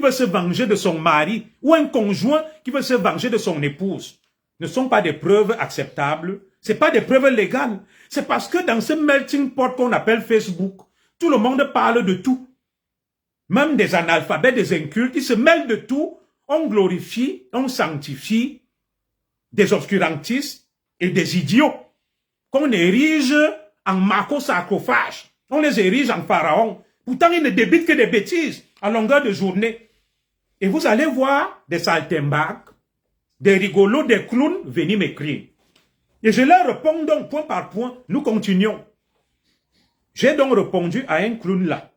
veut se venger de son mari ou un conjoint qui veut se venger de son épouse ne sont pas des preuves acceptables, ce n'est pas des preuves légales. C'est parce que dans ce melting pot qu'on appelle Facebook, tout le monde parle de tout. Même des analphabètes, des incultes, ils se mêlent de tout. On glorifie, on sanctifie des obscurantistes et des idiots qu'on érige en macro-sarcophage. On les érige en pharaon. Pourtant, ils ne débitent que des bêtises à longueur de journée. Et vous allez voir des saltimbanques, des rigolos, des clowns venir m'écrire. Et je leur réponds donc point par point. Nous continuons. J'ai donc répondu à un clown là.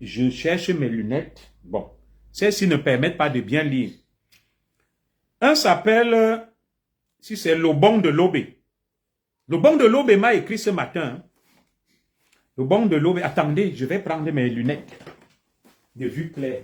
Je cherche mes lunettes. Bon, celles-ci ne permettent pas de bien lire. Un s'appelle, si c'est Lobong de Lobé. Lobong de Lobé m'a écrit ce matin. Lobong de Lobé, attendez, je vais prendre mes lunettes de vue claire.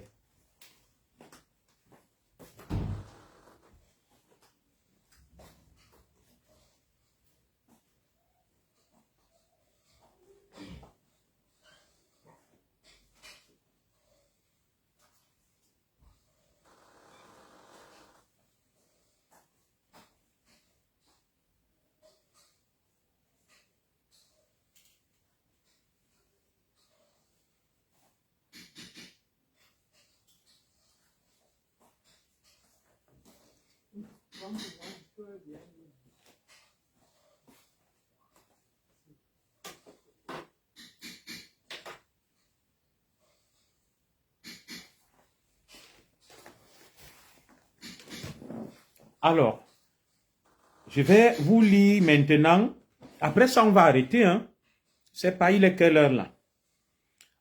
Alors, je vais vous lire maintenant. Après ça, on va arrêter. Hein. C'est pas, il est quelle heure là?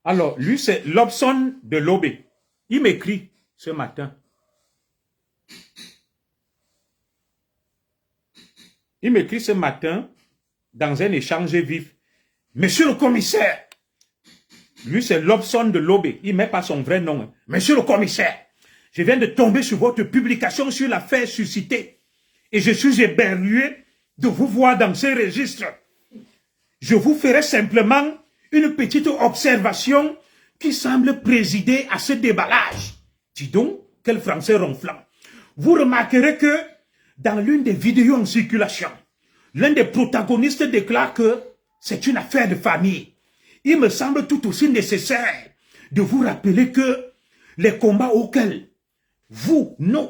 Alors, lui, c'est Lobson de Lobé. Il m'écrit ce matin. Il m'écrit ce matin dans un échange vif. Monsieur le commissaire, lui, c'est Lobson de Lobé. Il ne met pas son vrai nom. Hein. Monsieur le commissaire, je viens de tomber sur votre publication sur l'affaire suscitée. Et je suis éberlué de vous voir dans ce registre. Je vous ferai simplement une petite observation qui semble présider à ce déballage. Dis donc, quel français ronflant. Vous remarquerez que dans l'une des vidéos en circulation, l'un des protagonistes déclare que c'est une affaire de famille. Il me semble tout aussi nécessaire de vous rappeler que les combats auxquels vous, nous,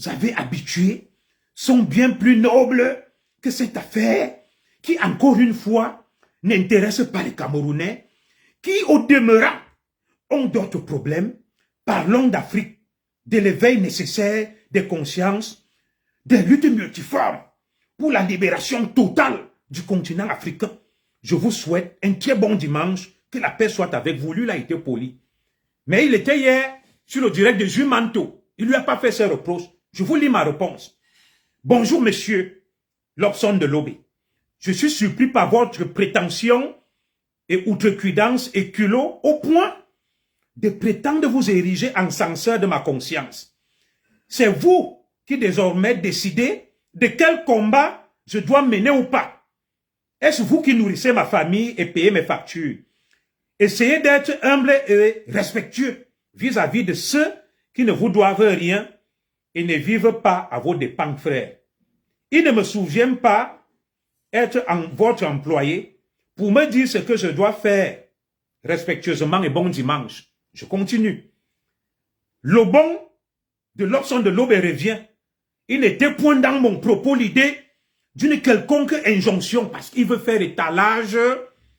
avez habitués sont bien plus nobles que cette affaire qui, encore une fois, n'intéresse pas les Camerounais, qui, au demeurant, ont d'autres problèmes. Parlons d'Afrique, de l'éveil nécessaire des consciences, des luttes multiformes pour la libération totale du continent africain. Je vous souhaite un très bon dimanche, que la paix soit avec vous. Lui, il a été poli. Mais il était hier sur le direct de Jules Manteau. Il ne lui a pas fait ses reproches. Je vous lis ma réponse. Bonjour, monsieur Lobson de Lobé. Je suis surpris par votre prétention et outrecuidance et culot au point de prétendre vous ériger en censeur de ma conscience. C'est vous qui désormais décidez de quel combat je dois mener ou pas. Est-ce vous qui nourrissez ma famille et payez mes factures? Essayez d'être humble et respectueux vis-à-vis de ceux qui ne vous doivent rien et ne vivent pas à vos dépens, frères. Ils ne me souviennent pas être votre employé pour me dire ce que je dois faire respectueusement et bon dimanche. Je continue. Le bon de Lobson de Lobé revient. Il n'était point dans mon propos l'idée d'une quelconque injonction parce qu'il veut faire étalage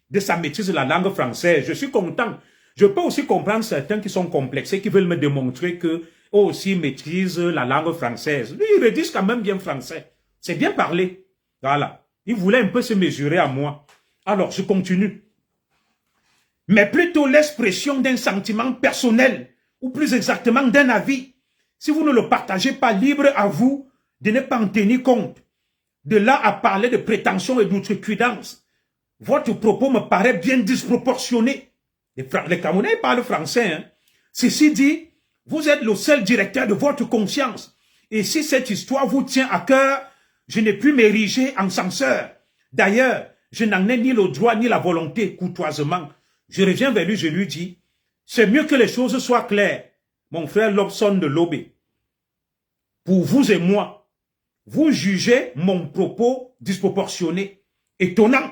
de sa maîtrise de la langue française. Je suis content. Je peux aussi comprendre certains qui sont complexés, qui veulent me démontrer que eux aussi maîtrisent la langue française. Lui, il rédige quand même bien français. C'est bien parlé. Voilà. Il voulait un peu se mesurer à moi. Alors, je continue. Mais plutôt l'expression d'un sentiment personnel, ou plus exactement d'un avis. Si vous ne le partagez pas, libre à vous de ne pas en tenir compte. De là à parler de prétention et d'outrecuidance. Votre propos me paraît bien disproportionné. Les Camerounais parlent français. Hein. Ceci dit, vous êtes le seul directeur de votre conscience. Et si cette histoire vous tient à cœur, je n'ai pu m'ériger en censeur. D'ailleurs, je n'en ai ni le droit ni la volonté, courtoisement. Je reviens vers lui, je lui dis, C'est mieux que les choses soient claires. Mon frère Lobson de Lobé. Pour vous et moi, vous jugez mon propos disproportionné, étonnant,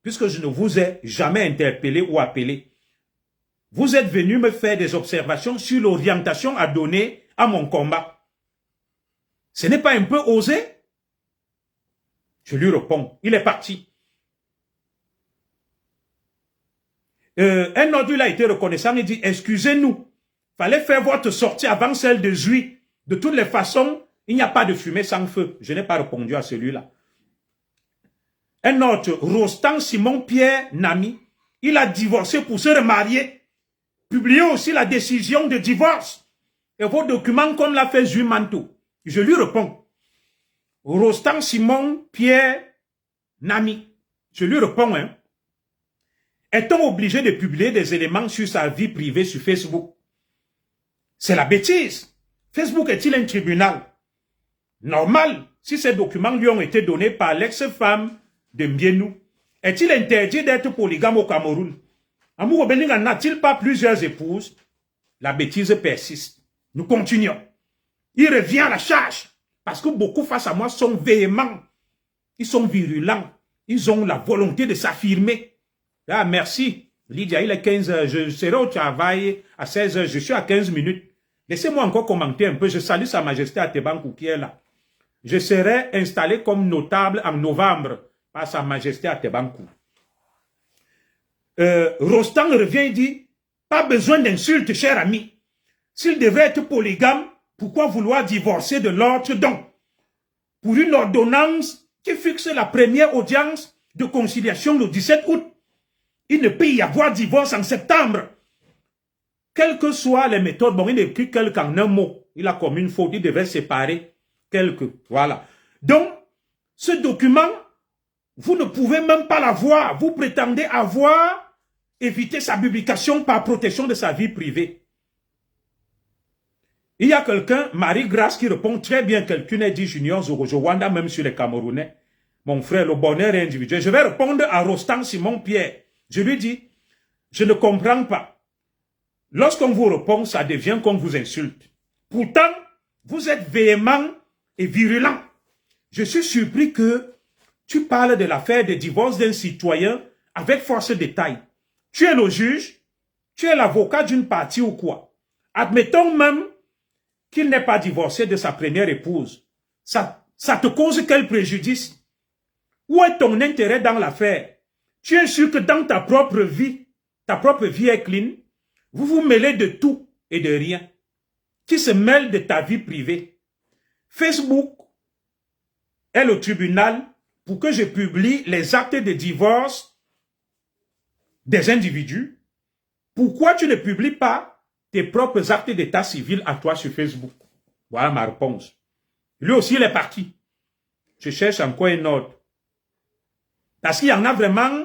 puisque je ne vous ai jamais interpellé ou appelé. Vous êtes venu me faire des observations sur l'orientation à donner à mon combat. Ce n'est pas un peu osé? Je lui réponds, il est parti. Un autre, il a été reconnaissant, il dit, excusez-nous, fallait faire votre sortie avant celle de Zui. De toutes les façons, il n'y a pas de fumée sans feu. Je n'ai pas répondu à celui-là. Un autre, Rostand Simon-Pierre Nami, il a divorcé pour se remarier. Publiez aussi la décision de divorce. Et vos documents comme l'a fait Zui Manto. Je lui réponds. Rostand Simon-Pierre Nami. Je lui réponds, hein. Est-on obligé de publier des éléments sur sa vie privée sur Facebook? C'est la bêtise. Facebook est-il un tribunal? Normal, si ces documents lui ont été donnés par l'ex-femme de Mbienou, est-il interdit d'être polygame au Cameroun? Amour Beninga n'a-t-il pas plusieurs épouses? La bêtise persiste. Nous continuons. Il revient à la charge, parce que beaucoup face à moi sont véhéments. Ils sont virulents. Ils ont la volonté de s'affirmer. Ah, merci. Lydia, il est 15 heures. Je serai au travail à 16 heures. Je suis à 15 minutes. Laissez-moi encore commenter un peu. Je salue Sa Majesté Atebankou qui est là. Je serai installé comme notable en novembre par Sa Majesté Atebankou. Rostand revient et dit, pas besoin d'insultes, cher ami. S'il devait être polygame, pourquoi vouloir divorcer de l'autre don? Pour une ordonnance qui fixe la première audience de conciliation le 17 août. Il ne peut y avoir divorce en septembre. Quelles que soient les méthodes, bon, il écrit quelques en un mot. Il a commis une faute, il devait séparer quelques. Voilà. Donc, ce document, vous ne pouvez même pas l'avoir. Vous prétendez avoir évité sa publication par protection de sa vie privée. Il y a quelqu'un, Marie-Grâce, qui répond très bien, quelqu'un a dit Junior Zorojo-Wanda, même sur les Camerounais. Mon frère, le bonheur est individuel. Je vais répondre à Rostand Simon-Pierre. Je lui dis, je ne comprends pas. Lorsqu'on vous répond, ça devient qu'on vous insulte. Pourtant, vous êtes véhément et virulent. Je suis surpris que tu parles de l'affaire de divorce d'un citoyen avec force de détail. Tu es le juge, tu es l'avocat d'une partie ou quoi. Admettons même qu'il n'est pas divorcé de sa première épouse. Ça te cause quel préjudice? Où est ton intérêt dans l'affaire? Tu es sûr que dans ta propre vie est clean? Vous vous mêlez de tout et de rien. Qui se mêle de ta vie privée? Facebook est le tribunal pour que je publie les actes de divorce des individus. Pourquoi tu ne publies pas tes propres actes d'état civil à toi sur Facebook? Voilà ma réponse. Lui aussi, il est parti. Je cherche encore un autre. Parce qu'il y en a vraiment,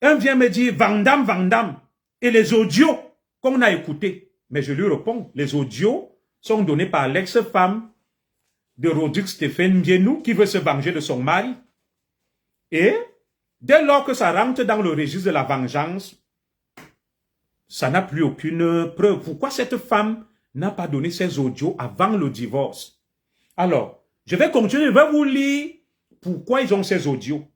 un vient me dire Vandam. Et les audios qu'on a écoutés. Mais je lui réponds, les audios sont donnés par l'ex-femme de Rodrigue Stéphane Mbienou qui veut se venger de son mari. Et dès lors que ça rentre dans le registre de la vengeance, ça n'a plus aucune preuve. Pourquoi cette femme n'a pas donné ses audios avant le divorce? Alors, je vais continuer, je vais vous lire pourquoi ils ont ces audios.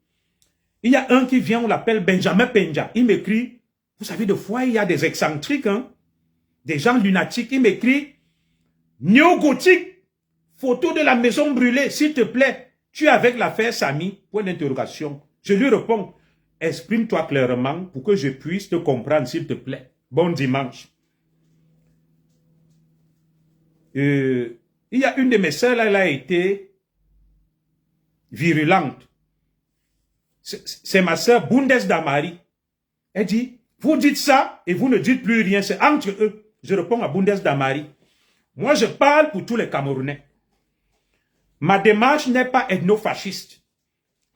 Il y a un qui vient, on l'appelle Benjamin Penja. Il m'écrit, vous savez, des fois, il y a des excentriques, hein, des gens lunatiques. Il m'écrit, néo-gothique, photo de la maison brûlée, s'il te plaît. Tu es avec l'affaire Samy? Point d'interrogation. Je lui réponds, exprime-toi clairement pour que je puisse te comprendre, s'il te plaît. Bon dimanche. Il y a une de mes sœurs, elle a été virulente. C'est ma sœur Bundes Damari. Elle dit, vous dites ça et vous ne dites plus rien, c'est entre eux. Je réponds à Bundes Damari. Moi, je parle pour tous les Camerounais. Ma démarche n'est pas ethno-fasciste.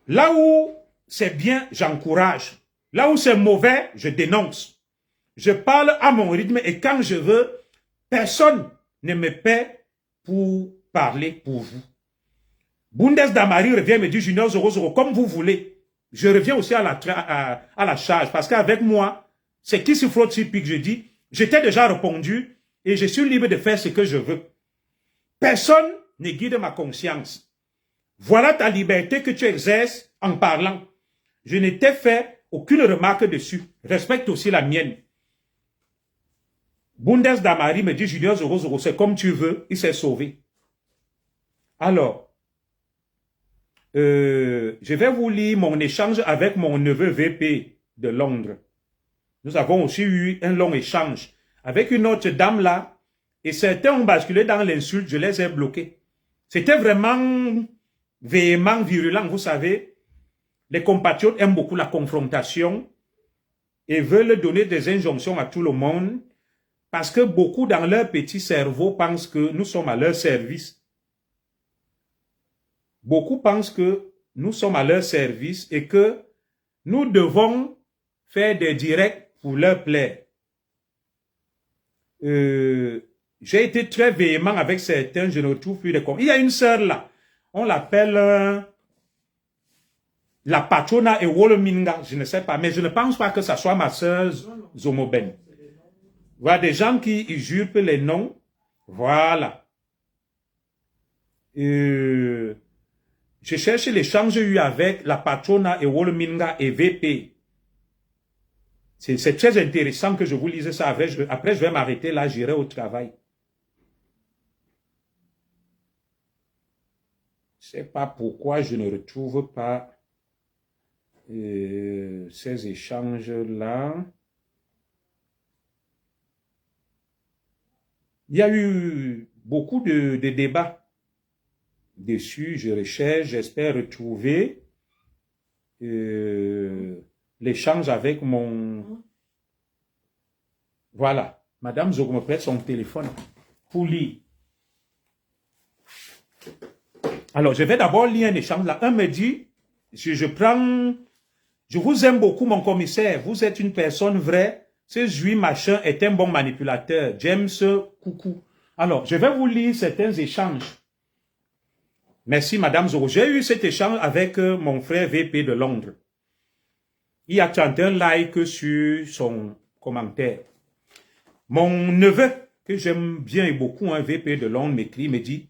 Là où c'est bien, j'encourage. Là où c'est mauvais, je dénonce. Je parle à mon rythme et quand je veux, personne ne me paie pour parler pour vous. Bundes Damari revient et me dit, Junior Zoro, comme vous voulez. Je reviens aussi à la charge parce qu'avec moi, c'est qui se frotte sur pique, je dis, J'étais déjà répondu et je suis libre de faire ce que je veux. Personne ne guide ma conscience. Voilà ta liberté que tu exerces en parlant. Je ne t'ai fait aucune remarque dessus. Respecte aussi la mienne. Bundes Damari me dit, Junior Zoro, c'est comme tu veux, il s'est sauvé. Alors, je vais vous lire mon échange avec mon neveu VP de Londres. Nous avons aussi eu un long échange avec une autre dame là, et certains ont basculé dans l'insulte, je les ai bloqués. C'était vraiment véhément, virulent, vous savez. Les compatriotes aiment beaucoup la confrontation et veulent donner des injonctions à tout le monde parce que beaucoup dans leur petit cerveau pensent que nous sommes à leur service. Beaucoup pensent que nous sommes à leur service et que nous devons faire des directs pour leur plaire. J'ai été très véhément avec certains, je ne retrouve plus de comptes. Il y a une sœur là, on l'appelle la patrona et Wolominga, je ne sais pas, mais je ne pense pas que ça soit ma sœur Zomoben. Voilà des gens qui usurpent les noms. Voilà. Je cherche l'échange eu avec la patrona et Wolominga et VP. C'est très intéressant que je vous lise ça. Après, je vais m'arrêter là, j'irai au travail. Je ne sais pas pourquoi je ne retrouve pas ces échanges-là. Il y a eu beaucoup de débats dessus. Je recherche, j'espère retrouver l'échange avec mon... Voilà. Madame Zogo me prête son téléphone pour lire. Alors, je vais d'abord lire un échange là. Un me dit, je vous aime beaucoup, mon commissaire. Vous êtes une personne vraie. Ce juif machin est un bon manipulateur. James Coucou. Alors, je vais vous lire certains échanges. Merci, Madame Zoro. J'ai eu cet échange avec mon frère VP de Londres. Il a tenté un like sur son commentaire. Mon neveu, que j'aime bien et beaucoup, un VP de Londres, m'écrit, me dit,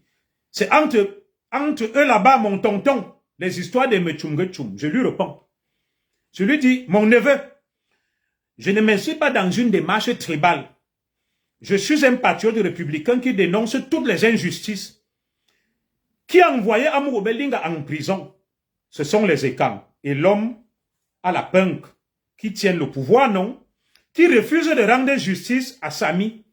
c'est entre eux là-bas, mon tonton, les histoires de Mechumgechum. Je lui réponds. Je lui dis, mon neveu, je ne me suis pas dans une démarche tribale. Je suis un patriote républicain qui dénonce toutes les injustices. Qui a envoyé Amour Belinga en prison? Ce sont les écans. Et l'homme à la punk qui tiennent le pouvoir, non? Qui refuse de rendre justice à Sami.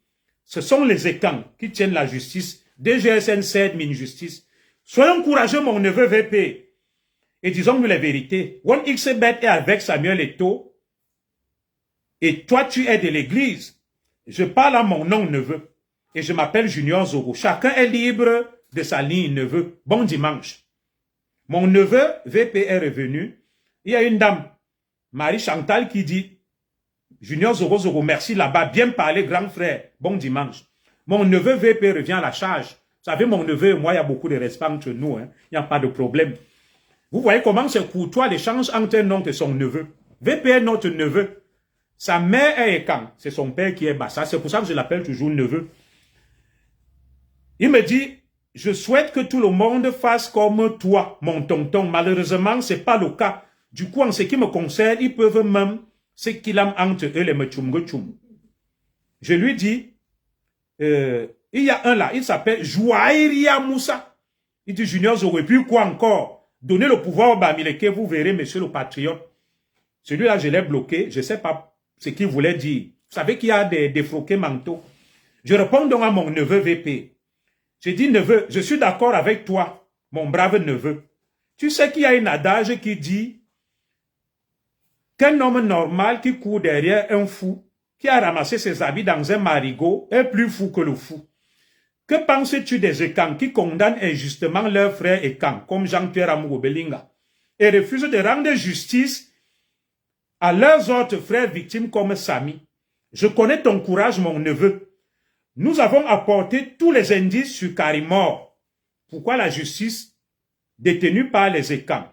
Ce sont les écans qui tiennent la justice. DGSN 7, Mine-Justice. Soyons courageux, mon neveu VP. Et disons-nous la vérité. One XBet est avec Samuel Eto'o. Et toi, tu es de l'église. Je parle à mon nom, neveu. Et je m'appelle Junior Zoro. Chacun est libre de sa ligne, neveu. Bon dimanche. Mon neveu, VP, est revenu. Il y a une dame, Marie Chantal, qui dit, Junior Zoro, merci là-bas. Bien parlé, grand frère. Bon dimanche. Mon neveu, VP, revient à la charge. Vous savez, mon neveu et moi, il y a beaucoup de respect entre nous. Hein. Il n'y a pas de problème. Vous voyez comment c'est courtois l'échange entre un oncle et son neveu. VP est notre neveu. Sa mère est Ekan, c'est son père qui est Bassa. C'est pour ça que je l'appelle toujours neveu. Il me dit, je souhaite que tout le monde fasse comme toi, mon tonton. Malheureusement, ce n'est pas le cas. Du coup, en ce qui me concerne, ils peuvent même ce qu'il a entre eux, les Mechumgechum. Je lui dis, il y a un là, il s'appelle Jouairia Moussa. Il dit, Junior Zoro, et puis quoi encore? Donnez le pouvoir au Bamileke, vous verrez, monsieur le patriote. Celui-là, je l'ai bloqué, je ne sais pas ce qu'il voulait dire. Vous savez qu'il y a des défroqués manteaux. Je réponds donc à mon neveu VP. Je dis, neveu, je suis d'accord avec toi, mon brave neveu. Tu sais qu'il y a un adage qui dit qu'un homme normal qui court derrière un fou, qui a ramassé ses habits dans un marigot, est plus fou que le fou. Que penses-tu des Ekans qui condamnent injustement leurs frères Ekans, comme Jean-Pierre Amour Belinga, et refusent de rendre justice à leurs autres frères victimes comme Sami? Je connais ton courage, mon neveu. Nous avons apporté tous les indices sur Karimor. Pourquoi la justice, détenue par les Ekans,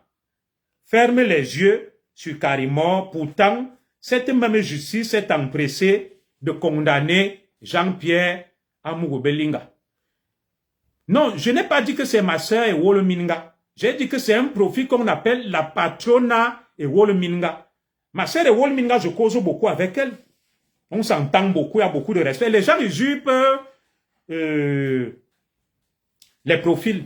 ferme les yeux sur Karimor? Pourtant, cette même justice s'est empressée de condamner Jean-Pierre Amourou-Belinga. Non, je n'ai pas dit que c'est ma sœur et Wolominga. J'ai dit que c'est un profil qu'on appelle la patrona et Wolominga. Ma sœur et Wolominga, je cause beaucoup avec elle. On s'entend beaucoup, il y a beaucoup de respect. Les gens usurpent les profils.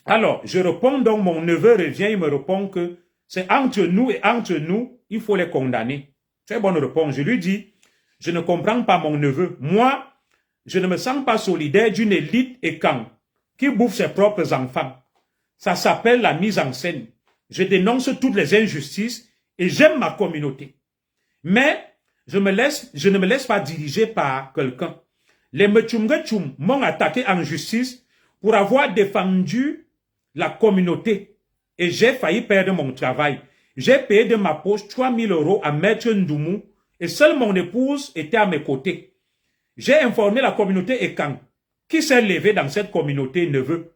Alors, je réponds donc, mon neveu revient, il me répond que c'est entre nous et entre nous, il faut les condamner. Très bonne réponse. Je lui dis, je ne comprends pas mon neveu. Moi, je ne me sens pas solidaire d'une élite et camp qui bouffe ses propres enfants. Ça s'appelle la mise en scène. Je dénonce toutes les injustices et j'aime ma communauté. Mais je ne me laisse pas diriger par quelqu'un. Les Mechumgechum m'ont attaqué en justice pour avoir défendu la communauté et j'ai failli perdre mon travail. J'ai payé de ma poche 3 000 € à Maître Ndoumou et seule mon épouse était à mes côtés. J'ai informé la communauté Ekan. Qui s'est levé dans cette communauté, neveu?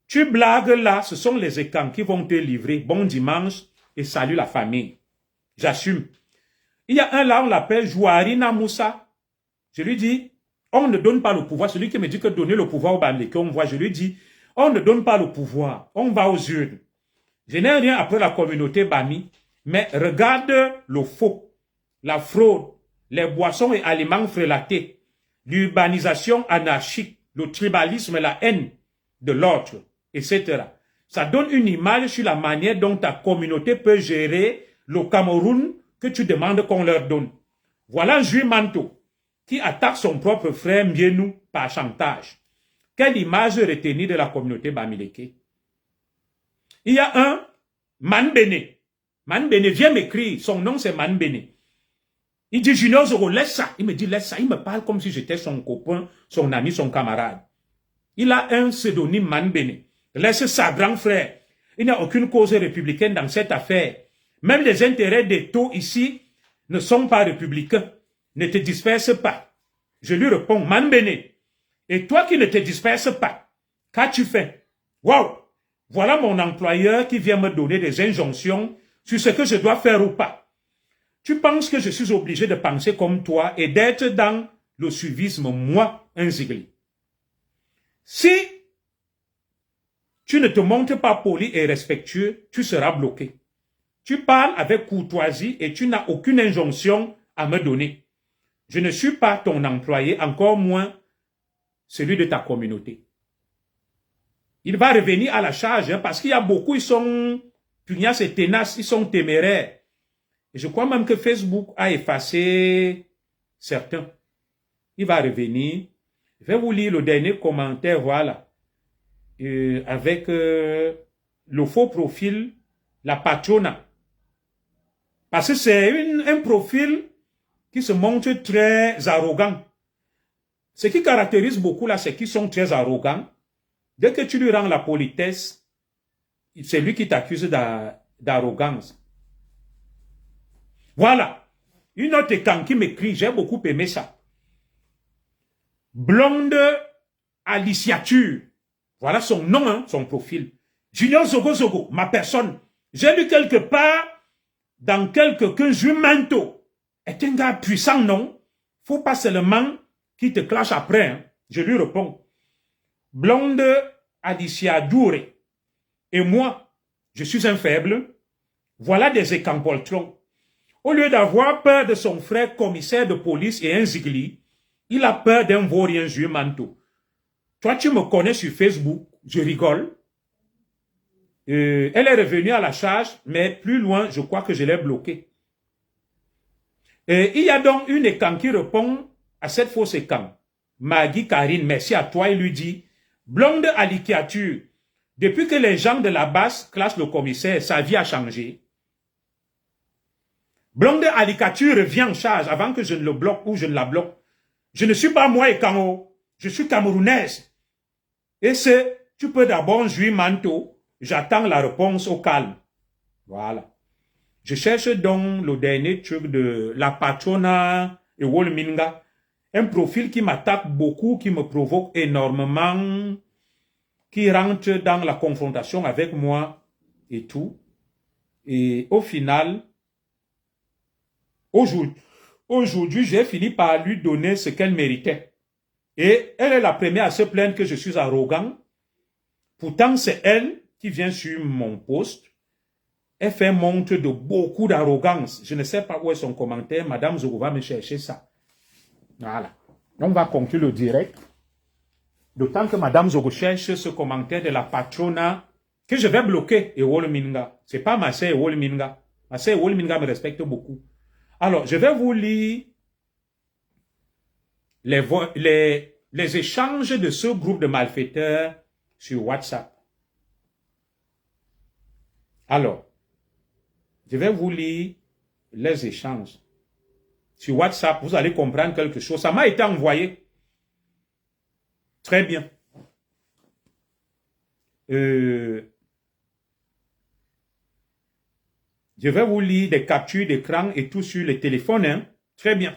Tu blagues là, ce sont les Ekan qui vont te livrer. Bon dimanche et salut la famille. J'assume. Il y a un là, on l'appelle Jouarina Moussa. Je lui dis, on ne donne pas le pouvoir. Celui qui me dit que donner le pouvoir au Bamileke, on voit, je lui dis, on ne donne pas le pouvoir. On va aux urnes. Je n'ai rien après la communauté Bami, mais regarde le faux, la fraude, les boissons et aliments frélatés, l'urbanisation anarchique, le tribalisme et la haine de l'autre, etc. Ça donne une image sur la manière dont ta communauté peut gérer le Cameroun que tu demandes qu'on leur donne. Voilà un juif manteau qui attaque son propre frère Mbienou par chantage. Quelle image retenir de la communauté Bamileke? Il y a un Manbene. Manbene vient m'écrire. Son nom c'est Manbene. Il dit Junior Zoro, laisse ça. Il me dit laisse ça. Il me parle comme si j'étais son copain, son ami, son camarade. Il a un pseudonyme Manbene. Laisse ça, grand frère. Il n'y a aucune cause républicaine dans cette affaire. Même les intérêts des taux ici ne sont pas républicains. Ne te disperse pas. Je lui réponds, Manbene. Et toi qui ne te disperses pas, qu'as-tu fait? Waouh! Voilà mon employeur qui vient me donner des injonctions sur ce que je dois faire ou pas. Tu penses que je suis obligé de penser comme toi et d'être dans le suivisme, moi, un Zigli. Si tu ne te montres pas poli et respectueux, tu seras bloqué. Tu parles avec courtoisie et tu n'as aucune injonction à me donner. Je ne suis pas ton employé, encore moins celui de ta communauté. Il va revenir à la charge, hein, parce qu'il y a beaucoup, ils sont pugnaces et tenaces, ils sont téméraires. Et je crois même que Facebook a effacé certains. Il va revenir. Je vais vous lire le dernier commentaire, voilà. Avec le faux profil, la patrona. Parce que c'est un profil qui se montre très arrogant. Ce qui caractérise beaucoup là, c'est qu'ils sont très arrogants. Dès que tu lui rends la politesse, c'est lui qui t'accuse d'arrogance. Voilà. Une autre Ekan qui m'écrit, j'ai beaucoup aimé ça. Blonde aliciature. Voilà son nom, hein, son profil. Junior Zogo Zogo, ma personne. J'ai lu quelque part, dans qu'un jumanto est un gars puissant, non? Faut pas seulement qu'il te clash après, hein. Je lui réponds. Blonde Alicia Doure. Et moi, je suis un faible. Voilà des écampoltrons. Au lieu d'avoir peur de son frère commissaire de police et un zigli, il a peur d'un vaurien jumanto. Toi, tu me connais sur Facebook, je rigole. Elle est revenue à la charge, mais plus loin, je crois que je l'ai bloquée. Il y a donc une Ekan qui répond à cette fausse Ekan. Maggie Karine, merci à toi, il lui dit, blonde à liquiature, depuis que les gens de la base classent le commissaire, sa vie a changé. Blonde à liquiature revient en charge avant que je ne le bloque ou je ne la bloque. Je ne suis pas moi Ekano, je suis camerounaise. Et c'est, tu peux d'abord jouer manteau, j'attends la réponse au calme. Voilà. Je cherche donc le dernier truc de la patrona et Wolminga. Un profil qui m'attaque beaucoup, qui me provoque énormément, qui rentre dans la confrontation avec moi et tout. Et au final, aujourd'hui, j'ai fini par lui donner ce qu'elle méritait. Et elle est la première à se plaindre que je suis arrogant. Pourtant, c'est elle qui vient sur mon poste. Elle fait montre de beaucoup d'arrogance. Je ne sais pas où est son commentaire. Madame Zogo va me chercher ça. Voilà. On va conclure le direct. D'autant que Madame Zogo cherche ce commentaire de la patrona que je vais bloquer. Ewol Minga. C'est pas ma sœur Ewol Minga. Ma sœur Ewol Minga me respecte beaucoup. Alors, je vais vous lire les échanges de ce groupe de malfaiteurs sur WhatsApp. Alors, je vais vous lire les échanges. Sur WhatsApp, vous allez comprendre quelque chose. Ça m'a été envoyé. Très bien. Je vais vous lire des captures d'écran et tout sur les téléphones. Hein? Très bien.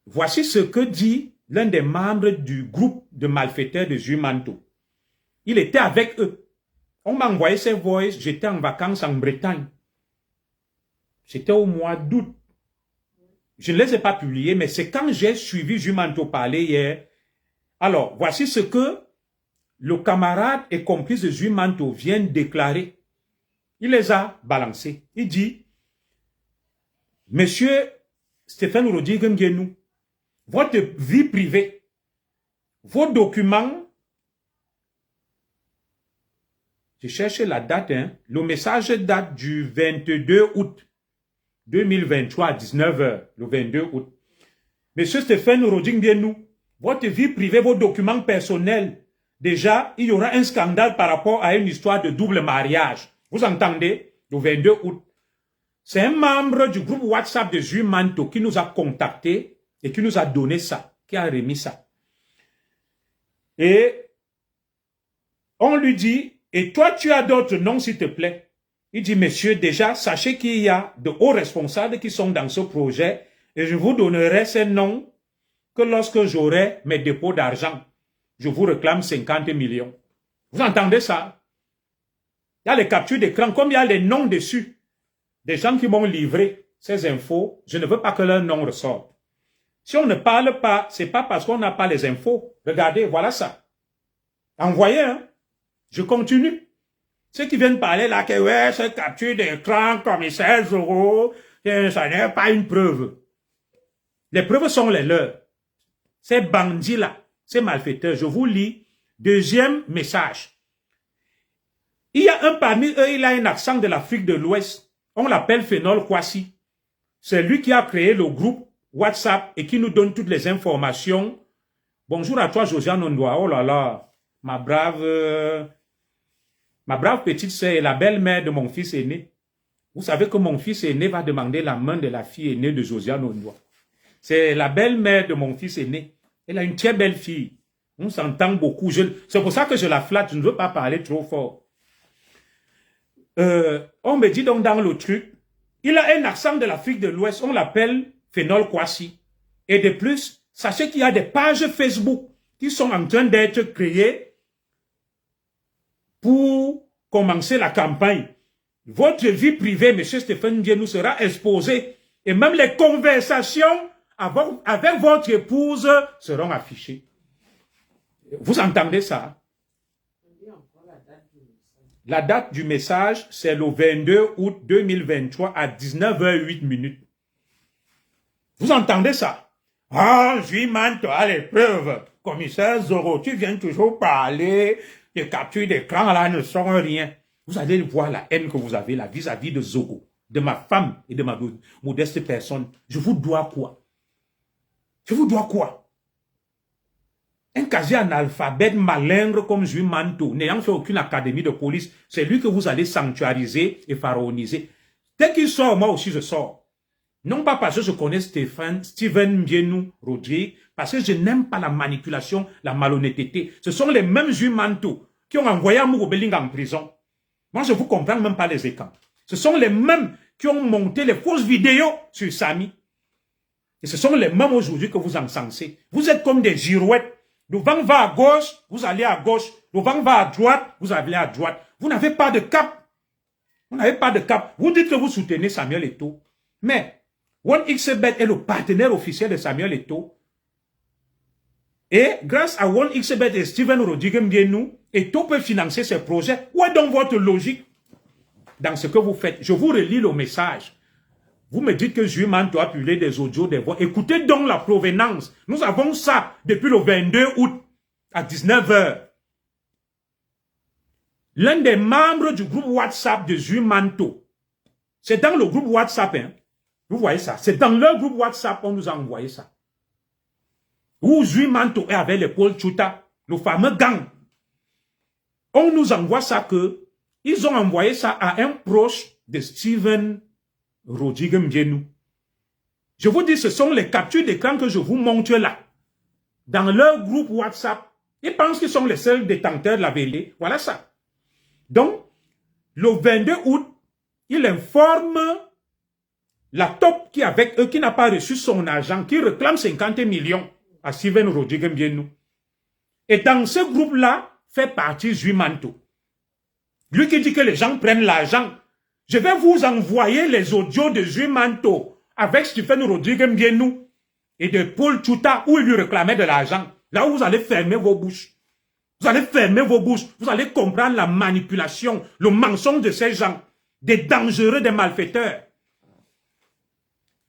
Voici ce que dit l'un des membres du groupe de malfaiteurs de Jumanto. Il était avec eux. On m'a envoyé ces voices, j'étais en vacances en Bretagne. C'était au mois d'août. Je ne les ai pas publiés, mais c'est quand j'ai suivi Jumanto parler hier. Alors, voici ce que le camarade et complice de Jumanto vient déclarer. Il les a balancés. Il dit, Monsieur Stéphane Rodrigue Nguyenou, votre vie privée, vos documents, je cherche la date, hein. Le message date du 22 août 2023 à 19 h, le 22 août. Monsieur Stéphane Rodrigue Nguyenou, votre vie privée, vos documents personnels, déjà, il y aura un scandale par rapport à une histoire de double mariage. Vous entendez? Le 22 août. C'est un membre du groupe WhatsApp de Jumanto qui nous a contactés et qui nous a donné ça, qui a remis ça. Et on lui dit, et toi tu as d'autres noms s'il te plaît. Il dit, monsieur, déjà, sachez qu'il y a de hauts responsables qui sont dans ce projet et je vous donnerai ces noms que lorsque j'aurai mes dépôts d'argent, je vous réclame 50 millions. Vous entendez ça? Il y a les captures d'écran, comme il y a les noms dessus. Des gens qui m'ont livré ces infos, je ne veux pas que leur nom ressorte. Si on ne parle pas, c'est pas parce qu'on n'a pas les infos. Regardez, voilà ça. Envoyez, hein. Je continue. Ceux qui viennent parler là, que ouais, cette capture d'écran, commissaire Zoro, ça n'est pas une preuve. Les preuves sont les leurs. Ces bandits-là, ces malfaiteurs, je vous lis. Deuxième message. Il y a un parmi eux, il a un accent de l'Afrique de l'Ouest. On l'appelle Phénol Kwasi. C'est lui qui a créé le groupe WhatsApp et qui nous donne toutes les informations. Bonjour à toi, Josiane Ondoa. Oh là là, ma brave petite sœur et la belle-mère de mon fils aîné. Vous savez que mon fils aîné va demander la main de la fille aînée de Josiane Ondoa. C'est la belle-mère de mon fils aîné. Elle a une très belle fille. On s'entend beaucoup. C'est pour ça que je la flatte. Je ne veux pas parler trop fort. On me dit donc dans le truc, il a un accent de l'Afrique de l'Ouest. On l'appelle Phénol Kwasi. Et de plus, sachez qu'il y a des pages Facebook qui sont en train d'être créées pour commencer la campagne. Votre vie privée, M. Stéphane Nguyenou, sera exposée. Et même les conversations avec votre épouse seront affichées. Vous entendez ça? La date du message, c'est le 22 août 2023 à 19 h 08. Vous entendez ça? Ah, Jumanto a les preuves. Commissaire Zoro, tu viens toujours parler. Les captures d'écran là ne sont rien. Vous allez voir la haine que vous avez là vis-à-vis de Zogo, de ma femme et de ma modeste personne. Je vous dois quoi? Je vous dois quoi? Un quasi-analphabète malingre comme Jumanto, n'ayant fait aucune académie de police, c'est lui que vous allez sanctuariser et pharaoniser. Dès qu'il sort, moi aussi je sors. Non pas parce que je connais Steven Nguyenou Rodrigue, parce que je n'aime pas la manipulation, la malhonnêteté. Ce sont les mêmes Jumanto qui ont envoyé Amour Belling en prison. Moi, je ne vous comprends même pas les écrans. Ce sont les mêmes qui ont monté les fausses vidéos sur Samy. Et ce sont les mêmes aujourd'hui que vous encensez. Vous êtes comme des girouettes. Le vent va à gauche, vous allez à gauche. Le vent va à droite, vous allez à droite. Vous n'avez pas de cap. On n'avait pas de cap. Vous dites que vous soutenez Samuel Eto'o. Mais, OneXBet est le partenaire officiel de Samuel Eto'o. Et grâce à OneXBet et Steven Rodrigue Mbienou, Eto'o peut financer ses projets. Où est donc votre logique dans ce que vous faites? Je vous relis le message. Vous me dites que Zuiman doit publier des audios, des voix. Écoutez donc la provenance. Nous avons ça depuis le 22 août à 19 h. L'un des membres du groupe WhatsApp de Zuimanto, c'est dans le groupe WhatsApp, hein. Vous voyez ça? C'est dans leur groupe WhatsApp qu'on nous a envoyé ça. Où Zuimanto est avec les Paul Chuta, le fameux gang. On nous envoie ça que ils ont envoyé ça à un proche de Steven Rodrigue Mbienou. Je vous dis, ce sont les captures d'écran que je vous montre là. Dans leur groupe WhatsApp, ils pensent qu'ils sont les seuls détenteurs de la vérité. Voilà ça. Donc, le 22 août, il informe la top qui est avec eux, qui n'a pas reçu son argent, qui réclame 50 millions à Steven Rodrigue Mbienou. Et dans ce groupe-là, fait partie Zuimanto. Lui qui dit que les gens prennent l'argent. Je vais vous envoyer les audios de Zuimanto avec Steven Rodrigue Mbienou et de Paul Chuta où il lui réclamait de l'argent. Là où vous allez fermer vos bouches. Vous allez fermer vos bouches. Vous allez comprendre la manipulation, le mensonge de ces gens. Des dangereux, des malfaiteurs.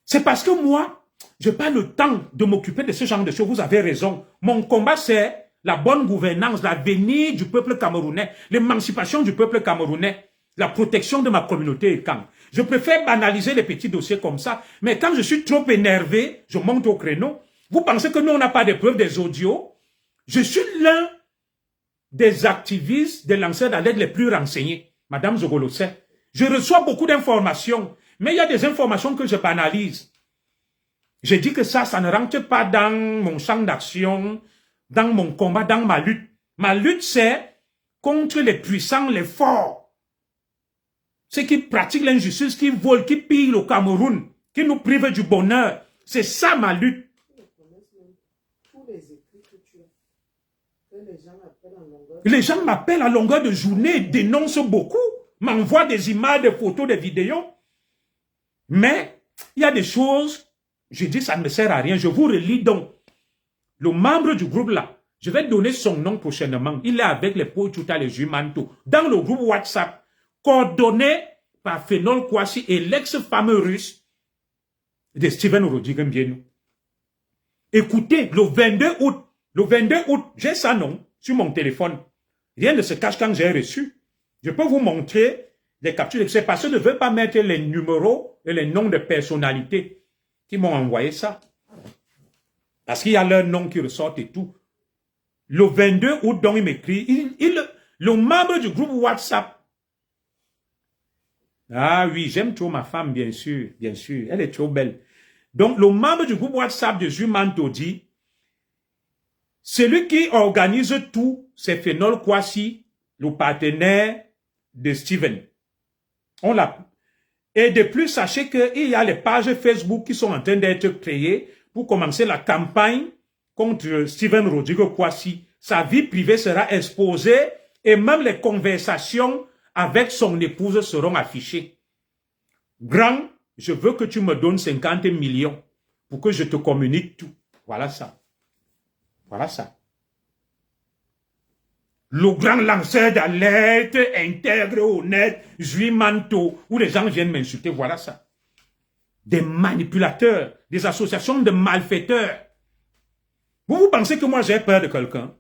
C'est parce que moi, je n'ai pas le temps de m'occuper de ce genre de choses. Vous avez raison. Mon combat, c'est la bonne gouvernance, l'avenir du peuple camerounais, l'émancipation du peuple camerounais, la protection de ma communauté et camp. Je préfère banaliser les petits dossiers comme ça, mais quand je suis trop énervé, je monte au créneau. Vous pensez que nous, on n'a pas de preuves des audios? Je suis l'un des activistes, des lanceurs d'alerte les plus renseignés. Madame Zogolo sait. Je reçois beaucoup d'informations, mais il y a des informations que je banalise. Je dis que ça ne rentre pas dans mon champ d'action, dans mon combat, dans ma lutte. Ma lutte, c'est contre les puissants, les forts. Ceux qui pratiquent l'injustice, qui volent, qui pillent le Cameroun, qui nous privent du bonheur. C'est ça ma lutte. Les gens m'appellent à longueur de journée, dénoncent beaucoup, m'envoient des images, des photos, des vidéos. Mais il y a des choses, je dis ça ne me sert à rien. Je vous relis donc. Le membre du groupe là, je vais donner son nom prochainement. Il est avec les Paul Chuta, les Zuimanto, dans le groupe WhatsApp, coordonné par Phénol Kouassi et l'ex-fameux russe de Steven Rodrigue Mbienou. Écoutez, le 22 août, j'ai ça non, sur mon téléphone. Rien ne se cache quand j'ai reçu. Je peux vous montrer les captures. C'est parce que je ne veux pas mettre les numéros et les noms de personnalités qui m'ont envoyé ça. Parce qu'il y a leurs noms qui ressortent et tout. Le 22 août, donc, il m'écrit, le membre du groupe WhatsApp. Ah oui, j'aime trop ma femme, bien sûr, bien sûr. Elle est trop belle. Donc, le membre du groupe WhatsApp de Zuimanto dit, celui qui organise tout, c'est Phénol Kouassi, le partenaire de Steven. On l'a. Et de plus, sachez qu'il y a les pages Facebook qui sont en train d'être créées pour commencer la campagne contre Steven Rodrigue Kouassi. Sa vie privée sera exposée et même les conversations avec son épouse seront affichées. Grand, je veux que tu me donnes 50 millions pour que je te communique tout. Voilà ça. Voilà ça. Le grand lanceur d'alerte, intègre, honnête, Zuimanto, où les gens viennent m'insulter, voilà ça. Des manipulateurs, des associations de malfaiteurs. Vous pensez que moi j'ai peur de quelqu'un?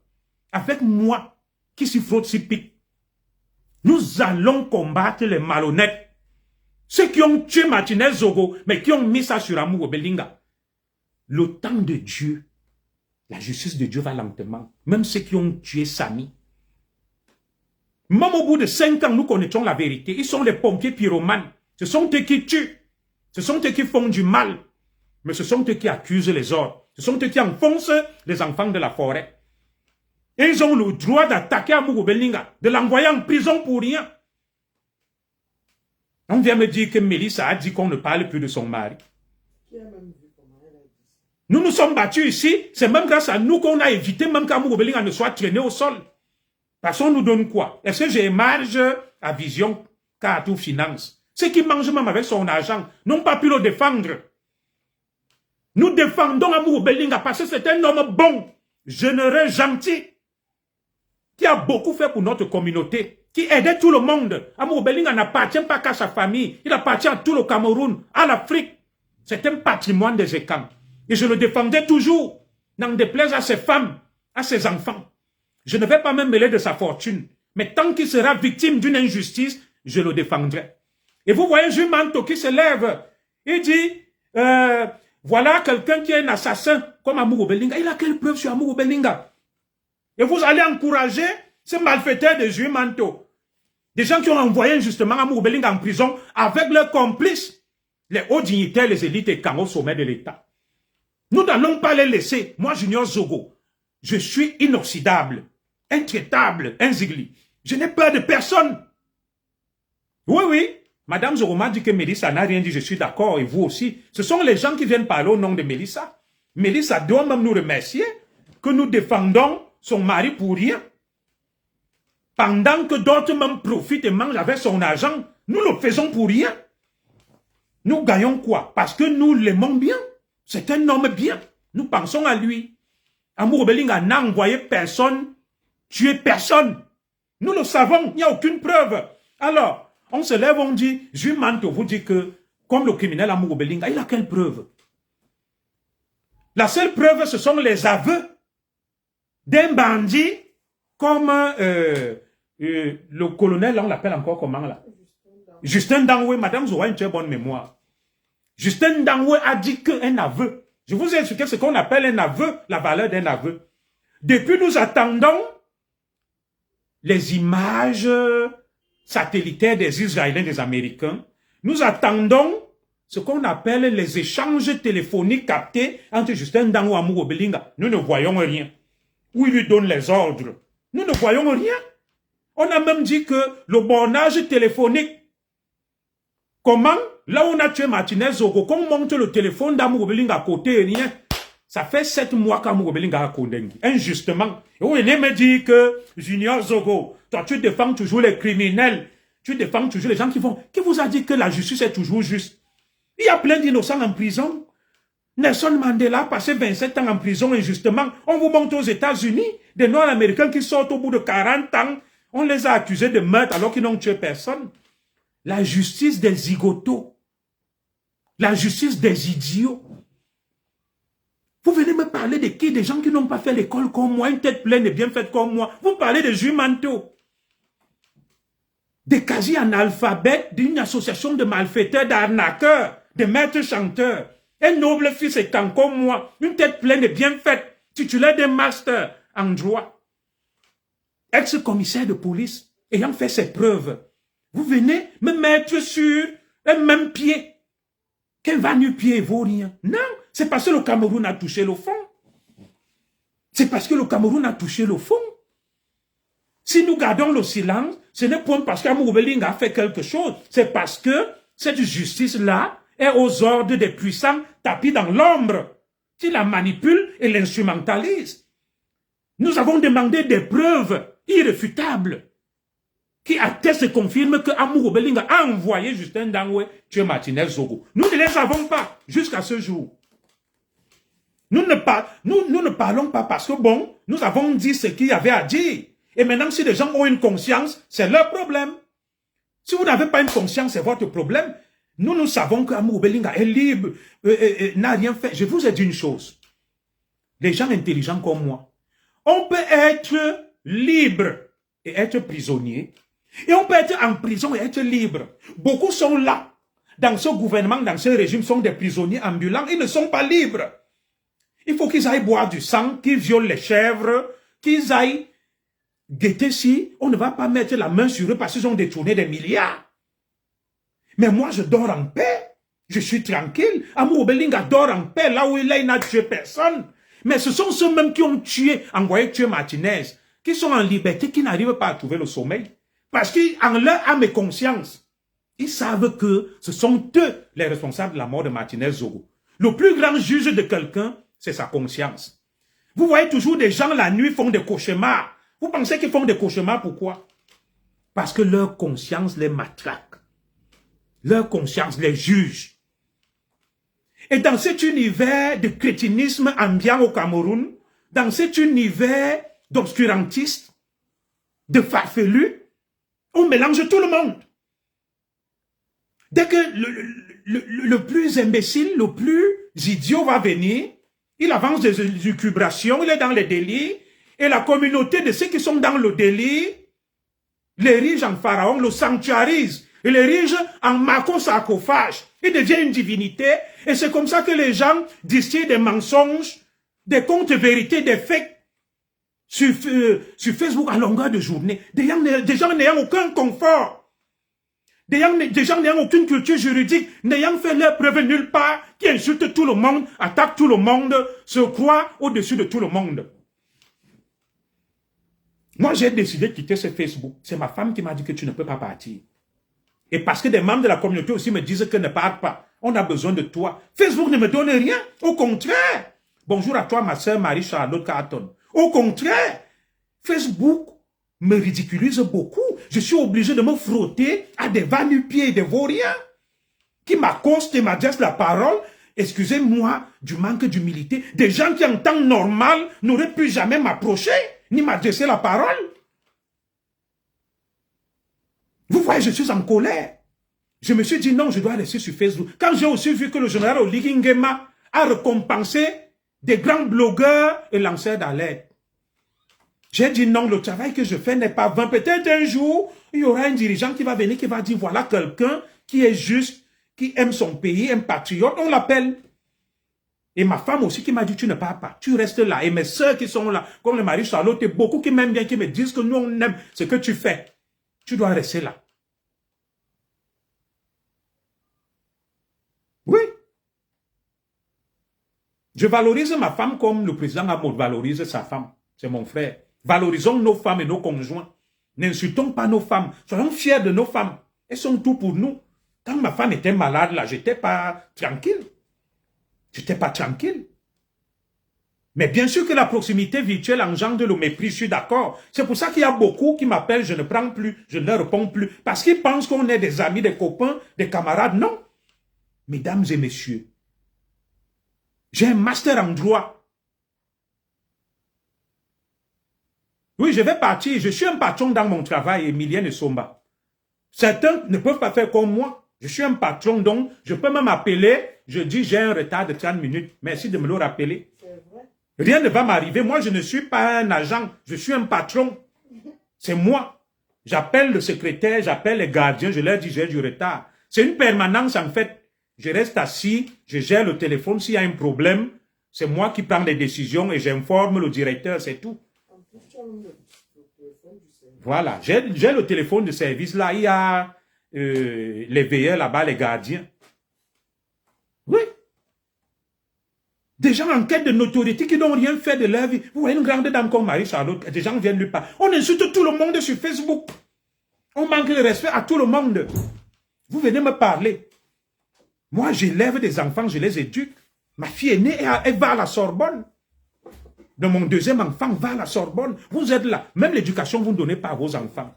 Avec moi, qui s'y frotte, s'y pique. Nous allons combattre les malhonnêtes. Ceux qui ont tué Martinez Zogo, mais qui ont mis ça sur Amour Belinga. Le temps de Dieu, la justice de Dieu va lentement. Même ceux qui ont tué Samy. Même au bout de 5 ans, nous connaissons la vérité. Ils sont les pompiers pyromanes. Ce sont eux qui tuent. Ce sont eux qui font du mal. Mais ce sont eux qui accusent les autres. Ce sont eux qui enfoncent les enfants de la forêt. Et ils ont le droit d'attaquer Amour Belinga, de l'envoyer en prison pour rien. On vient me dire que Mélissa a dit qu'on ne parle plus de son mari. Nous nous sommes battus ici. C'est même grâce à nous qu'on a évité même qu'Amour Belinga ne soit traîné au sol. Parce qu'on nous donne quoi? Est-ce que j'ai marge à vision Carrefour Finance. Ceux qui mangent même avec son argent n'ont pas pu le défendre. Nous défendons Amourou Belinga parce que c'est un homme bon, généreux, gentil, qui a beaucoup fait pour notre communauté, qui aidait tout le monde. Amourou Belinga n'appartient pas qu'à sa famille, il appartient à tout le Cameroun, à l'Afrique. C'est un patrimoine des Écans. Et je le défendais toujours, n'en déplaise à ses femmes, à ses enfants. Je ne vais pas me mêler de sa fortune. Mais tant qu'il sera victime d'une injustice, je le défendrai. Et vous voyez Jules Manto qui se lève. Il dit, voilà quelqu'un qui est un assassin comme Amourou Belinga. Il a quelle preuve sur Amourou Belinga? Et vous allez encourager ces malfaiteurs de Jules Manto. Des gens qui ont envoyé injustement Amourou Belinga en prison avec leurs complices, les hauts dignitaires, les élites et camps au sommet de l'État. Nous n'allons pas les laisser. Moi, Junior Zogo, je suis inoxydable, intraitable, inzigli. Je n'ai peur de personne. Oui, oui. Madame Zogo m'a dit que Mélissa n'a rien dit. Je suis d'accord. Et vous aussi. Ce sont les gens qui viennent parler au nom de Mélissa. Mélissa doit même nous remercier que nous défendons son mari pour rien. Pendant que d'autres même profitent et mangent avec son argent, nous le faisons pour rien. Nous gagnons quoi? Parce que nous l'aimons bien. C'est un homme bien. Nous pensons à lui. Amourou Belinga n'a envoyé personne, tué personne. Nous le savons, il n'y a aucune preuve. Alors, on se lève, on dit, Jules Manto vous dit que, comme le criminel Amourou Belinga, il a quelle preuve? La seule preuve, ce sont les aveux d'un bandit comme le colonel, on l'appelle encore comment là? Justin Dangwe, Madame Zoua a une très bonne mémoire. Justin Dangwe a dit qu'un aveu. Je vous ai expliqué ce qu'on appelle un aveu, la valeur d'un aveu. Depuis, nous attendons les images satellitaires des Israéliens, des Américains. Nous attendons ce qu'on appelle les échanges téléphoniques captés entre Justin Dangwe et Amourou Belinga. Nous ne voyons rien. Où il lui donne les ordres. Nous ne voyons rien. On a même dit que le bornage téléphonique, comment? Là où on a tué Martinez Zogo, quand on monte le téléphone d'Amourou Belinga à côté, rien. Ça fait 7 mois qu'Amourou Belinga a condamné. Injustement. Et vous venez me dire que Junior Zogo, toi tu défends toujours les criminels. Tu défends toujours les gens qui vont. Qui vous a dit que la justice est toujours juste? Il y a plein d'innocents en prison. Nelson Mandela a passé 27 ans en prison injustement. On vous montre aux États-Unis des Noirs américains qui sortent au bout de 40 ans. On les a accusés de meurtre alors qu'ils n'ont tué personne. La justice des zigotos. La justice des idiots. Vous venez me parler de qui? Des gens qui n'ont pas fait l'école comme moi, une tête pleine et bien faite comme moi. Vous parlez de Jules Manto. Des quasi-analphabètes d'une association de malfaiteurs, d'arnaqueurs, de maîtres chanteurs. Un noble fils étant comme moi, une tête pleine et bien faite, titulaire d'un master en droit. Ex-commissaire de police, ayant fait ses preuves. Vous venez me mettre sur un même pied. Qu'un va nu-pied vaut rien. Non, c'est parce que le Cameroun a touché le fond. C'est parce que le Cameroun a touché le fond. Si nous gardons le silence, ce n'est pas parce qu'Amourou Belinga a fait quelque chose. C'est parce que cette justice-là est aux ordres des puissants tapis dans l'ombre, qui la manipulent et l'instrumentalisent. Nous avons demandé des preuves irréfutables qui attestent et confirment que Amourou Belinga a envoyé Justin Dangwe tuer Martinez Zogo. Nous ne les avons pas jusqu'à ce jour. Nous ne parlons pas parce que bon, nous avons dit ce qu'il y avait à dire. Et maintenant, si les gens ont une conscience, c'est leur problème. Si vous n'avez pas une conscience, c'est votre problème. Nous savons qu'Amourou Belinga est libre, n'a rien fait. Je vous ai dit une chose. Les gens intelligents comme moi, on peut être libre et être prisonnier. Et on peut être en prison et être libre. Beaucoup sont là. Dans ce gouvernement, dans ce régime, sont des prisonniers ambulants. Ils ne sont pas libres. Il faut qu'ils aillent boire du sang, qu'ils violent les chèvres, qu'ils aillent guetter si on ne va pas mettre la main sur eux parce qu'ils ont détourné des milliards. Mais moi, je dors en paix. Je suis tranquille. Amourou Belinga dort en paix là où il n'a tué personne. Mais ce sont ceux-mêmes qui ont tué, envoyé tuer Martinez, qui sont en liberté, qui n'arrivent pas à trouver le sommeil. Parce qu'en leur âme et conscience, ils savent que ce sont eux les responsables de la mort de Martinez Zogo. Le plus grand juge de quelqu'un, c'est sa conscience. Vous voyez toujours des gens la nuit font des cauchemars. Vous pensez qu'ils font des cauchemars pourquoi? Parce que leur conscience les matraque. Leur conscience les juge. Et dans cet univers de crétinisme ambiant au Cameroun, dans cet univers d'obscurantistes, de farfelus, on mélange tout le monde. Dès que le plus imbécile, le plus idiot va venir, il avance des élucubrations, il est dans les délits, et la communauté de ceux qui sont dans le délit l'érige en pharaon, le sanctuarise, il l'érige en macro-sarcophage. Il devient une divinité, et c'est comme ça que les gens distillent des mensonges, des contes vérités, des fakes sur Facebook à longueur de journée. Des gens n'ayant aucun confort, des gens n'ayant aucune culture juridique, n'ayant fait leur preuve nulle part, qui insultent tout le monde, attaquent tout le monde, se croient au-dessus de tout le monde. Moi, j'ai décidé de quitter ce Facebook. C'est ma femme qui m'a dit que tu ne peux pas partir. Et parce que des membres de la communauté aussi me disent que ne pars pas. On a besoin de toi. Facebook ne me donne rien. Au contraire. Bonjour à toi, ma sœur Marie-Charlotte Carton. Au contraire. Facebook me ridiculise beaucoup. Je suis obligé de me frotter à des va-nu-pieds et des vauriens qui m'accostent et m'adressent la parole. Excusez-moi du manque d'humilité. Des gens qui en temps normal n'auraient pu jamais m'approcher ni m'adresser la parole. Vous voyez, je suis en colère. Je me suis dit non, je dois rester sur Facebook. Quand j'ai aussi vu que le général Oligui Nguema a récompensé des grands blogueurs et lanceurs d'alerte, j'ai dit non, le travail que je fais n'est pas vain. Peut-être un jour, il y aura un dirigeant qui va venir, qui va dire voilà quelqu'un qui est juste, qui aime son pays, un patriote, on l'appelle. Et ma femme aussi qui m'a dit, tu ne pars pas, tu restes là. Et mes soeurs qui sont là, comme le Marie-Charlotte, et beaucoup qui m'aiment bien, qui me disent que nous, on aime ce que tu fais. Tu dois rester là. Oui. Je valorise ma femme comme le président Amour valorise sa femme. C'est mon frère. Valorisons nos femmes et nos conjoints. N'insultons pas nos femmes. Soyons fiers de nos femmes. Elles sont tout pour nous. Quand ma femme était malade, là, j'étais pas tranquille. J'étais pas tranquille. Mais bien sûr que la proximité virtuelle engendre le mépris, je suis d'accord. C'est pour ça qu'il y a beaucoup qui m'appellent, je ne prends plus, je ne réponds plus. Parce qu'ils pensent qu'on est des amis, des copains, des camarades. Non. Mesdames et messieurs, j'ai un master en droit. Oui, je vais partir. Je suis un patron dans mon travail, Emilien et Somba. Certains ne peuvent pas faire comme moi. Je suis un patron, donc je peux même appeler. Je dis, j'ai un retard de 30 minutes. Merci de me le rappeler. Rien ne va m'arriver. Moi, je ne suis pas un agent. Je suis un patron. C'est moi. J'appelle le secrétaire, j'appelle les gardiens. Je leur dis, j'ai du retard. C'est une permanence, en fait. Je reste assis, je gère le téléphone. S'il y a un problème, c'est moi qui prends les décisions et j'informe le directeur, c'est tout. Voilà, j'ai le téléphone de service là, il y a les veilleurs là-bas, les gardiens. Oui. Des gens en quête de notoriété qui n'ont rien fait de leur vie. Vous voyez une grande dame comme Marie-Charlotte, des gens viennent lui parler. On insulte tout le monde sur Facebook. On manque de respect à tout le monde. Vous venez me parler. Moi, j'élève des enfants, je les éduque. Ma fille est née, elle va à la Sorbonne. De mon deuxième enfant va à la Sorbonne. Vous êtes là. Même l'éducation, vous ne donnez pas à vos enfants.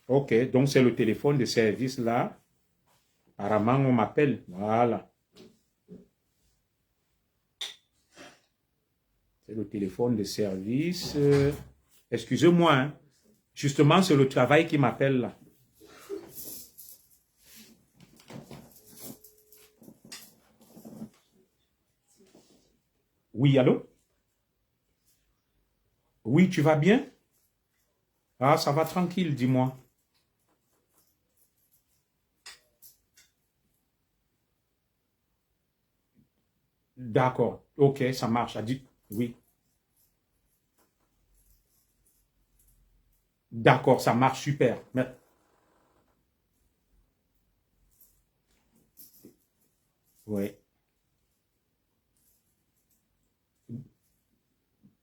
Ok, donc c'est le téléphone de service là. Apparemment, on m'appelle. Voilà. C'est le téléphone de service. Excusez-moi. Hein. Justement, c'est le travail qui m'appelle là. Oui, allô? Oui, tu vas bien? Ah, ça va tranquille, dis-moi. D'accord. Ok, ça marche. A dit oui. D'accord, ça marche super. Oui.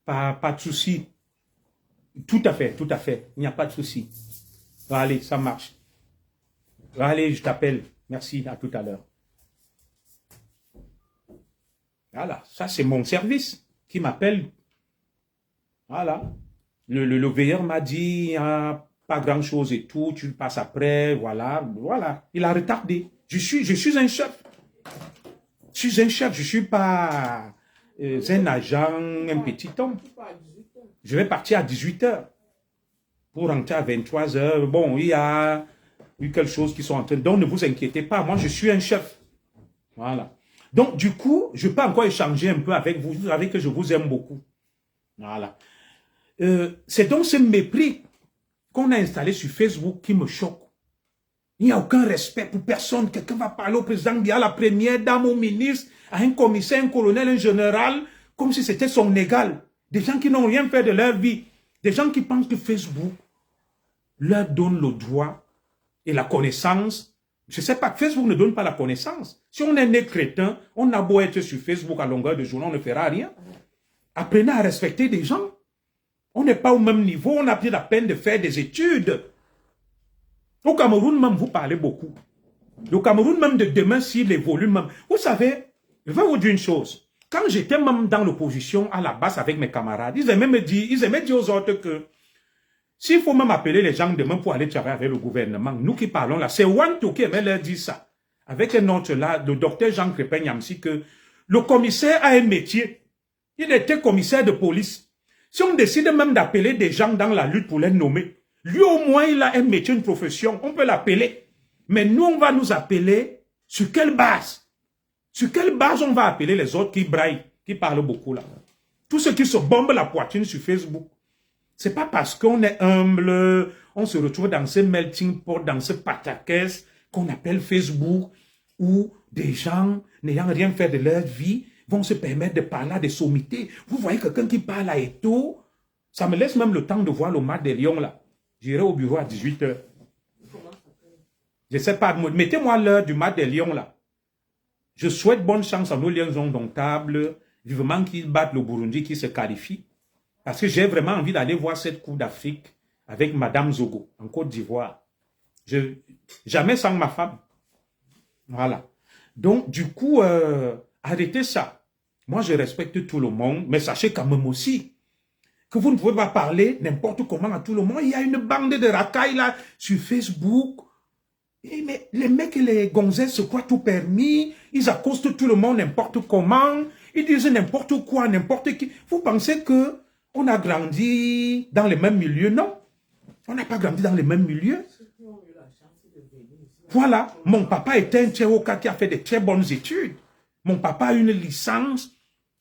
Pas de souci. Tout à fait, tout à fait. Il n'y a pas de souci. Allez, ça marche. Allez, je t'appelle. Merci, à tout à l'heure. Voilà, ça c'est mon service qui m'appelle. Voilà. Le veilleur m'a dit, ah, pas grand-chose et tout, tu le passes après, voilà, voilà. Il a retardé. Je suis un chef. Je suis un chef, je ne suis pas un agent, un petit homme. Je vais partir à 18 heures pour rentrer à 23 heures. Bon, il y a eu quelque chose qui sont en train... Donc, ne vous inquiétez pas, moi, je suis un chef. Voilà. Donc, du coup, je peux encore échanger un peu avec vous. Vous savez que je vous aime beaucoup. Voilà. C'est donc ce mépris qu'on a installé sur Facebook qui me choque. Il n'y a aucun respect pour personne. Quelqu'un va parler au président, à la première dame, au ministre, à un commissaire, un colonel, un général, comme si c'était son égal. Des gens qui n'ont rien fait de leur vie. Des gens qui pensent que Facebook leur donne le droit et la connaissance. Je ne sais pas, Facebook ne donne pas la connaissance. Si on est né crétin, on a beau être sur Facebook à longueur de journée, on ne fera rien. Apprenez à respecter des gens. On n'est pas au même niveau, on a pris la peine de faire des études. Au Cameroun même, vous parlez beaucoup. Le Cameroun même de demain, s'il évolue même. Vous savez, je vais vous dire une chose. Quand j'étais même dans l'opposition à la base avec mes camarades, ils aimaient dire aux autres que s'il faut même appeler les gens demain pour aller travailler avec le gouvernement, nous qui parlons là, c'est Wanto qui aimait leur dire ça. Avec un autre là, le docteur Jean Crépin Yamsi, que le commissaire a un métier. Il était commissaire de police. Si on décide même d'appeler des gens dans la lutte pour les nommer, lui au moins il a un métier, une profession, on peut l'appeler. Mais nous on va nous appeler sur quelle base? Sur quelle base on va appeler les autres qui braillent, qui parlent beaucoup là? Tous ceux qui se bombent la poitrine sur Facebook. C'est pas parce qu'on est humble, on se retrouve dans ce melting pot, dans ce pataquès qu'on appelle Facebook, où des gens n'ayant rien fait de leur vie vont se permettre de parler à des sommités. Vous voyez quelqu'un qui parle à Eto, ça me laisse même le temps de voir le match des Lions là. J'irai au bureau à 18 h. Je ne sais pas, mettez-moi l'heure du match des Lions là. Je souhaite bonne chance à nos Lions indomptables, vivement qu'ils battent le Burundi, qui se qualifie. Parce que j'ai vraiment envie d'aller voir cette Coupe d'Afrique avec Madame Zogo, en Côte d'Ivoire. Jamais sans ma femme. Voilà. Donc, du coup, arrêtez ça. Moi, je respecte tout le monde, mais sachez quand même aussi que vous ne pouvez pas parler n'importe comment à tout le monde. Il y a une bande de racailles là sur Facebook. Mais les mecs et les gonzesses se croient tout permis. Ils accostent tout le monde n'importe comment. Ils disent n'importe quoi, n'importe qui. Vous pensez que on a grandi dans les mêmes milieux? Non. On n'a pas grandi dans les mêmes milieux. Voilà. Mon papa était un Tchéoka qui a fait de très bonnes études. Mon papa a une licence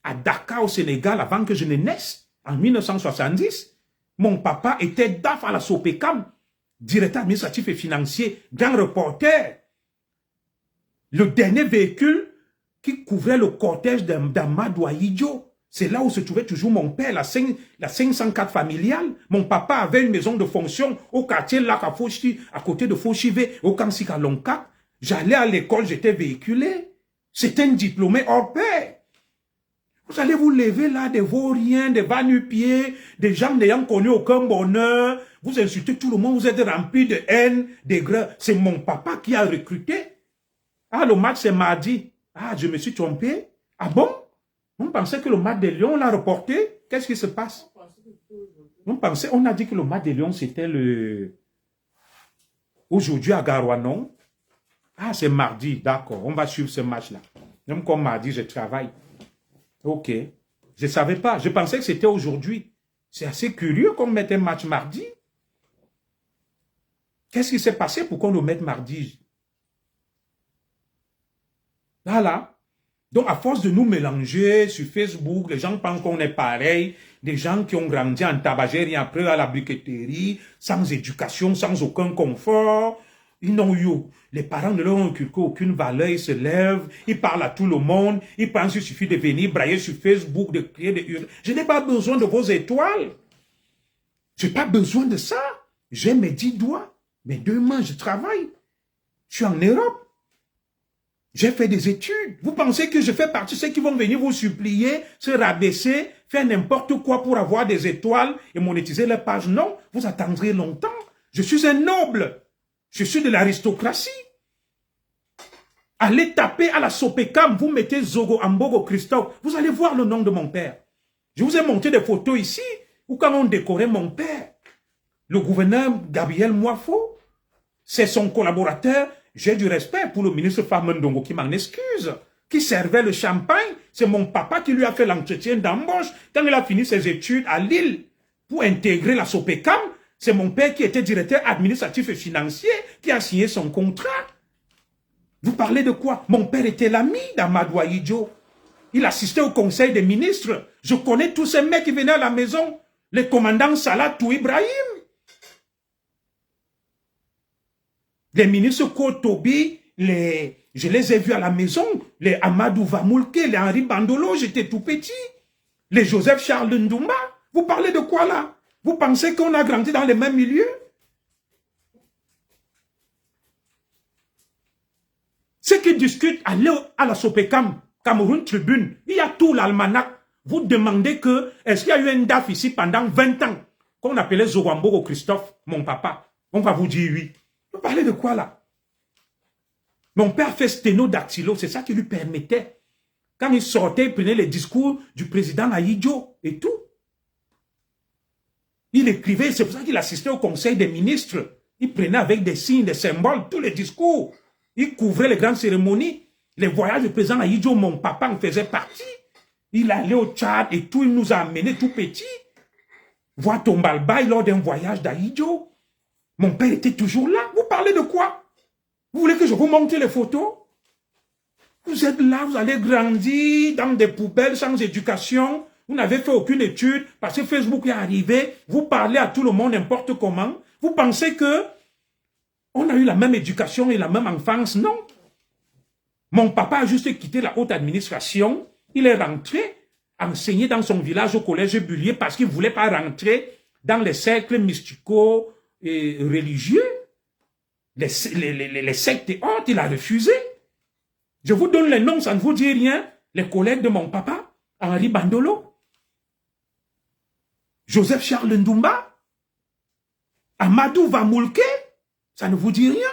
à Dakar au Sénégal avant que je ne naisse, en 1970. Mon papa était DAF à la Sopecam, directeur administratif et financier, grand reporter. Le dernier véhicule qui couvrait le cortège d'Amadou Ahidjo. C'est là où se trouvait toujours mon père, la 504 familiale. Mon papa avait une maison de fonction au quartier Lac à Fauchi, à côté de Fauchivé, au Kansika Lonka. J'allais à l'école, j'étais véhiculé. C'était un diplômé hors pair. Vous allez vous lever là, des vauriens, des va-nu-pieds, des gens n'ayant connu aucun bonheur. Vous insultez tout le monde, vous êtes remplis de haine, d'aigreur. C'est mon papa qui a recruté. Ah, le match c'est mardi. Ah, je me suis trompé. Ah bon? On pensait que le match des Lions, on l'a reporté. Qu'est-ce qui se passe? On a dit que le match des Lions, c'était aujourd'hui à Garoua, non? Ah, c'est mardi, d'accord. On va suivre ce match-là. Même comme mardi, je travaille. Ok. Je ne savais pas. Je pensais que c'était aujourd'hui. C'est assez curieux qu'on mette un match mardi. Qu'est-ce qui s'est passé pour qu'on le mette mardi? Voilà. Donc, à force de nous mélanger sur Facebook, les gens pensent qu'on est pareil. Des gens qui ont grandi en tabagerie, après à la briqueterie, sans éducation, sans aucun confort. Ils n'ont eu, les parents ne leur ont inculqué aucune valeur, ils se lèvent, ils parlent à tout le monde, ils pensent qu'il suffit de venir brailler sur Facebook, de crier, de hurler. Je n'ai pas besoin de vos étoiles. Je n'ai pas besoin de ça. J'ai mes 10 doigts, mes 2 mains, je travaille. Je suis en Europe. J'ai fait des études. Vous pensez que je fais partie de ceux qui vont venir vous supplier, se rabaisser, faire n'importe quoi pour avoir des étoiles et monétiser leur page? Non, vous attendrez longtemps. Je suis un noble. Je suis de l'aristocratie. Allez taper à la Sopecam, vous mettez Zogo Ambogo Christophe. Vous allez voir le nom de mon père. Je vous ai montré des photos ici. ou quand on décorait mon père, le gouverneur Gabriel Moifo, c'est son collaborateur. J'ai du respect pour le ministre Famendongo qui m'en excuse, qui servait le champagne. C'est mon papa qui lui a fait l'entretien d'embauche quand il a fini ses études à Lille pour intégrer la Sopecam. C'est mon père qui était directeur administratif et financier qui a signé son contrat. Vous parlez de quoi? Mon père était l'ami d'Amadou Ahidjo. Il assistait au conseil des ministres. Je connais tous ces mecs qui venaient à la maison. Les commandants Salah Tou Ibrahim. Les ministres Kotobi, je les ai vus à la maison. Les Amadou Vamoulke, les Henri Bandolo, j'étais tout petit. Les Joseph Charles Ndoumba. Vous parlez de quoi là? Vous pensez qu'on a grandi dans les mêmes milieux? Ceux qui discutent, allez à la Sopecam, Cameroun Tribune, il y a tout l'almanach. Vous demandez que, est-ce qu'il y a eu un DAF ici pendant 20 ans, qu'on appelait Zowambogo Christophe, mon papa? On va vous dire oui. Vous parlez de quoi là? Mon père fait sténodactylo, c'est ça qui lui permettait. Quand il sortait, il prenait les discours du président Ahidjo et tout. Il écrivait, c'est pour ça qu'il assistait au conseil des ministres. Il prenait avec des signes, des symboles, tous les discours. Il couvrait les grandes cérémonies. Les voyages du président Ahidjo, mon papa en faisait partie. Il allait au Tchad et tout, il nous a amenés tout petits. Voir Tombalbaye lors d'un voyage d'Ahidjo. Mon père était toujours là. Vous parlez de quoi? Vous voulez que je vous montre les photos? Vous êtes là, vous allez grandir dans des poubelles sans éducation. Vous n'avez fait aucune étude parce que Facebook est arrivé. Vous parlez à tout le monde n'importe comment. Vous pensez que on a eu la même éducation et la même enfance? Non. Mon papa a juste quitté la haute administration. Il est rentré, enseigné dans son village au collège Bullier parce qu'il ne voulait pas rentrer dans les cercles mysticaux et religieux. Les sectes et autres, il a refusé. Je vous donne les noms, ça ne vous dit rien. Les collègues de mon papa, Henri Bandolo, Joseph Charles Ndoumba, Amadou Vamoulke, ça ne vous dit rien.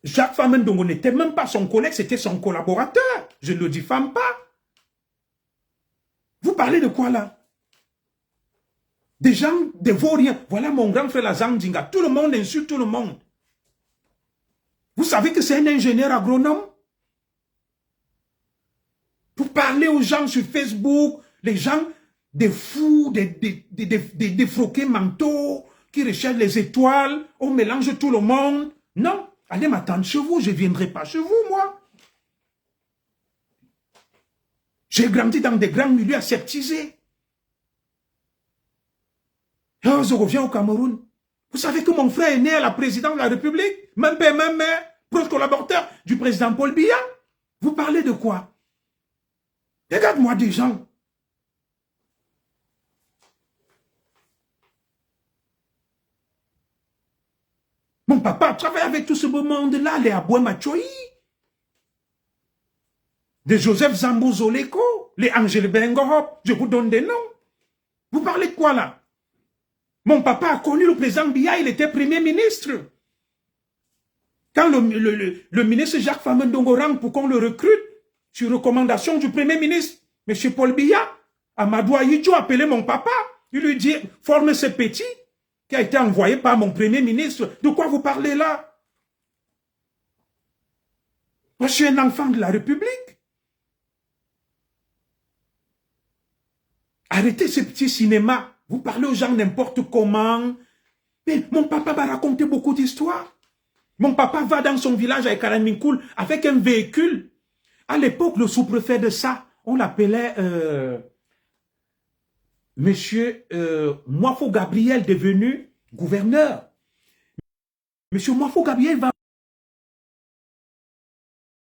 Jacques Famendongo n'était même pas son collègue, c'était son collaborateur. Je ne le diffame pas. Vous parlez de quoi là? Des gens, des vauriens. Voilà mon grand frère Lazandinga. Tout le monde insulte tout le monde. Vous savez que c'est un ingénieur agronome? Vous parlez aux gens sur Facebook, les gens, des fous, des défroqués mentaux, qui recherchent les étoiles, on mélange tout le monde. Non, allez m'attendre chez vous, je ne viendrai pas chez vous, moi. J'ai grandi dans des grands milieux aseptisés. Oh, je reviens au Cameroun. Vous savez que mon frère est né à la présidence de la République, même père, même mère, proche collaborateur du président Paul Biya. Vous parlez de quoi? Regarde-moi des gens. Mon papa travaille avec tout ce beau monde-là, les Aboué Machoyi, des Joseph Zambou Zoleko, les Angèle Bengorop, je vous donne des noms. Vous parlez de quoi là? Mon papa a connu le président Biya, il était premier ministre. Quand le ministre Jacques Famendongo rentre pour qu'on le recrute, sur recommandation du premier ministre, M. Paul Biya, Amadou Ahidjo a appelé mon papa. Il lui dit, forme ce petit qui a été envoyé par mon premier ministre. De quoi vous parlez là? Moi, je suis un enfant de la République. Arrêtez ce petit cinéma. Vous parlez aux gens n'importe comment. Mais mon papa va raconter beaucoup d'histoires. Mon papa va dans son village à Ekaraminkoul avec un véhicule. À l'époque, le sous-préfet de ça, on l'appelait Monsieur Moifo Gabriel, devenu gouverneur. Monsieur Moifo Gabriel va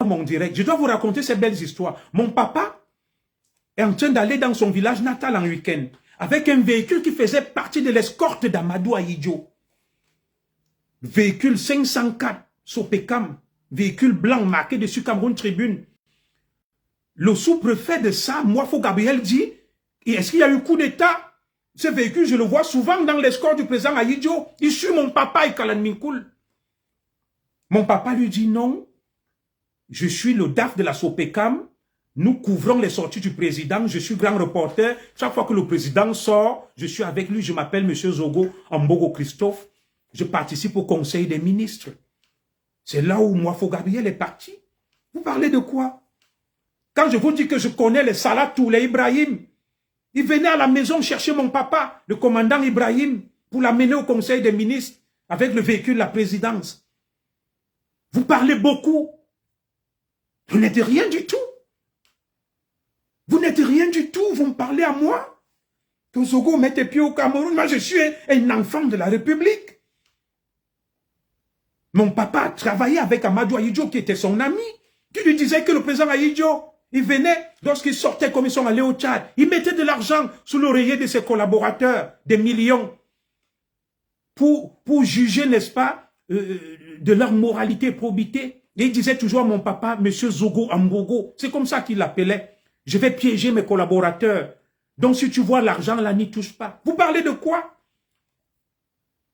mon direct. Je dois vous raconter ces belles histoires. Mon papa est en train d'aller dans son village natal en week-end avec un véhicule qui faisait partie de l'escorte d'Amadou Ahidjo. Véhicule 504, Sopecam, véhicule blanc marqué dessus Cameroun Tribune. Le sous-préfet de ça, Moifo Gabriel, dit, est-ce qu'il y a eu coup d'État? Ce véhicule, je le vois souvent dans l'escorte du président Ahidjo. Il suit mon papa et Kalan Minkoul. Mon papa lui dit non. Je suis le DAF de la Sopecam. Nous couvrons les sorties du président. Je suis grand reporter. Chaque fois que le président sort, je suis avec lui. Je m'appelle M. Zogo Ambogo Christophe. Je participe au Conseil des ministres. C'est là où Moafo Gabriel est parti. Vous parlez de quoi? Quand je vous dis que je connais les Salatou, les Ibrahim, ils venaient à la maison chercher mon papa, le commandant Ibrahim, pour l'amener au Conseil des ministres avec le véhicule de la présidence. Vous parlez beaucoup. Vous n'êtes rien du tout. Vous n'êtes rien du tout. Vous me parlez à moi. Que Zogo mette pied au Cameroun. Moi, je suis un enfant de la République. Mon papa a travaillé avec Amadou Ahidjo, qui était son ami. Qui lui disait que le président Ahidjo, il venait, lorsqu'il sortait comme ils sont allés au Tchad, il mettait de l'argent sous l'oreiller de ses collaborateurs, des millions, pour juger, n'est-ce pas, de leur moralité et probité. Et il disait toujours à mon papa, Monsieur Zogo Ambogo, c'est comme ça qu'il l'appelait. Je vais piéger mes collaborateurs. Donc si tu vois l'argent là, n'y touche pas. Vous parlez de quoi?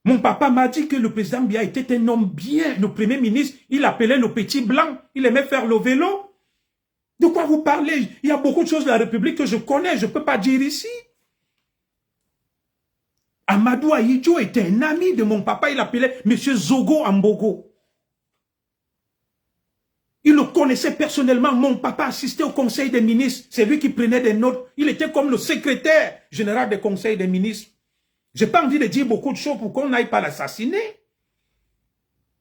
Mon papa m'a dit que le président Biya était un homme bien. Le premier ministre, il appelait le petit blanc. Il aimait faire le vélo. De quoi vous parlez? Il y a beaucoup de choses de la République que je connais. Je ne peux pas dire ici. Amadou Ahidjo était un ami de mon papa. Il appelait M. Zogo Ambogo. Il le connaissait personnellement. Mon papa assistait au Conseil des ministres. C'est lui qui prenait des notes. Il était comme le secrétaire général du Conseil des ministres. Je n'ai pas envie de dire beaucoup de choses pour qu'on n'aille pas l'assassiner.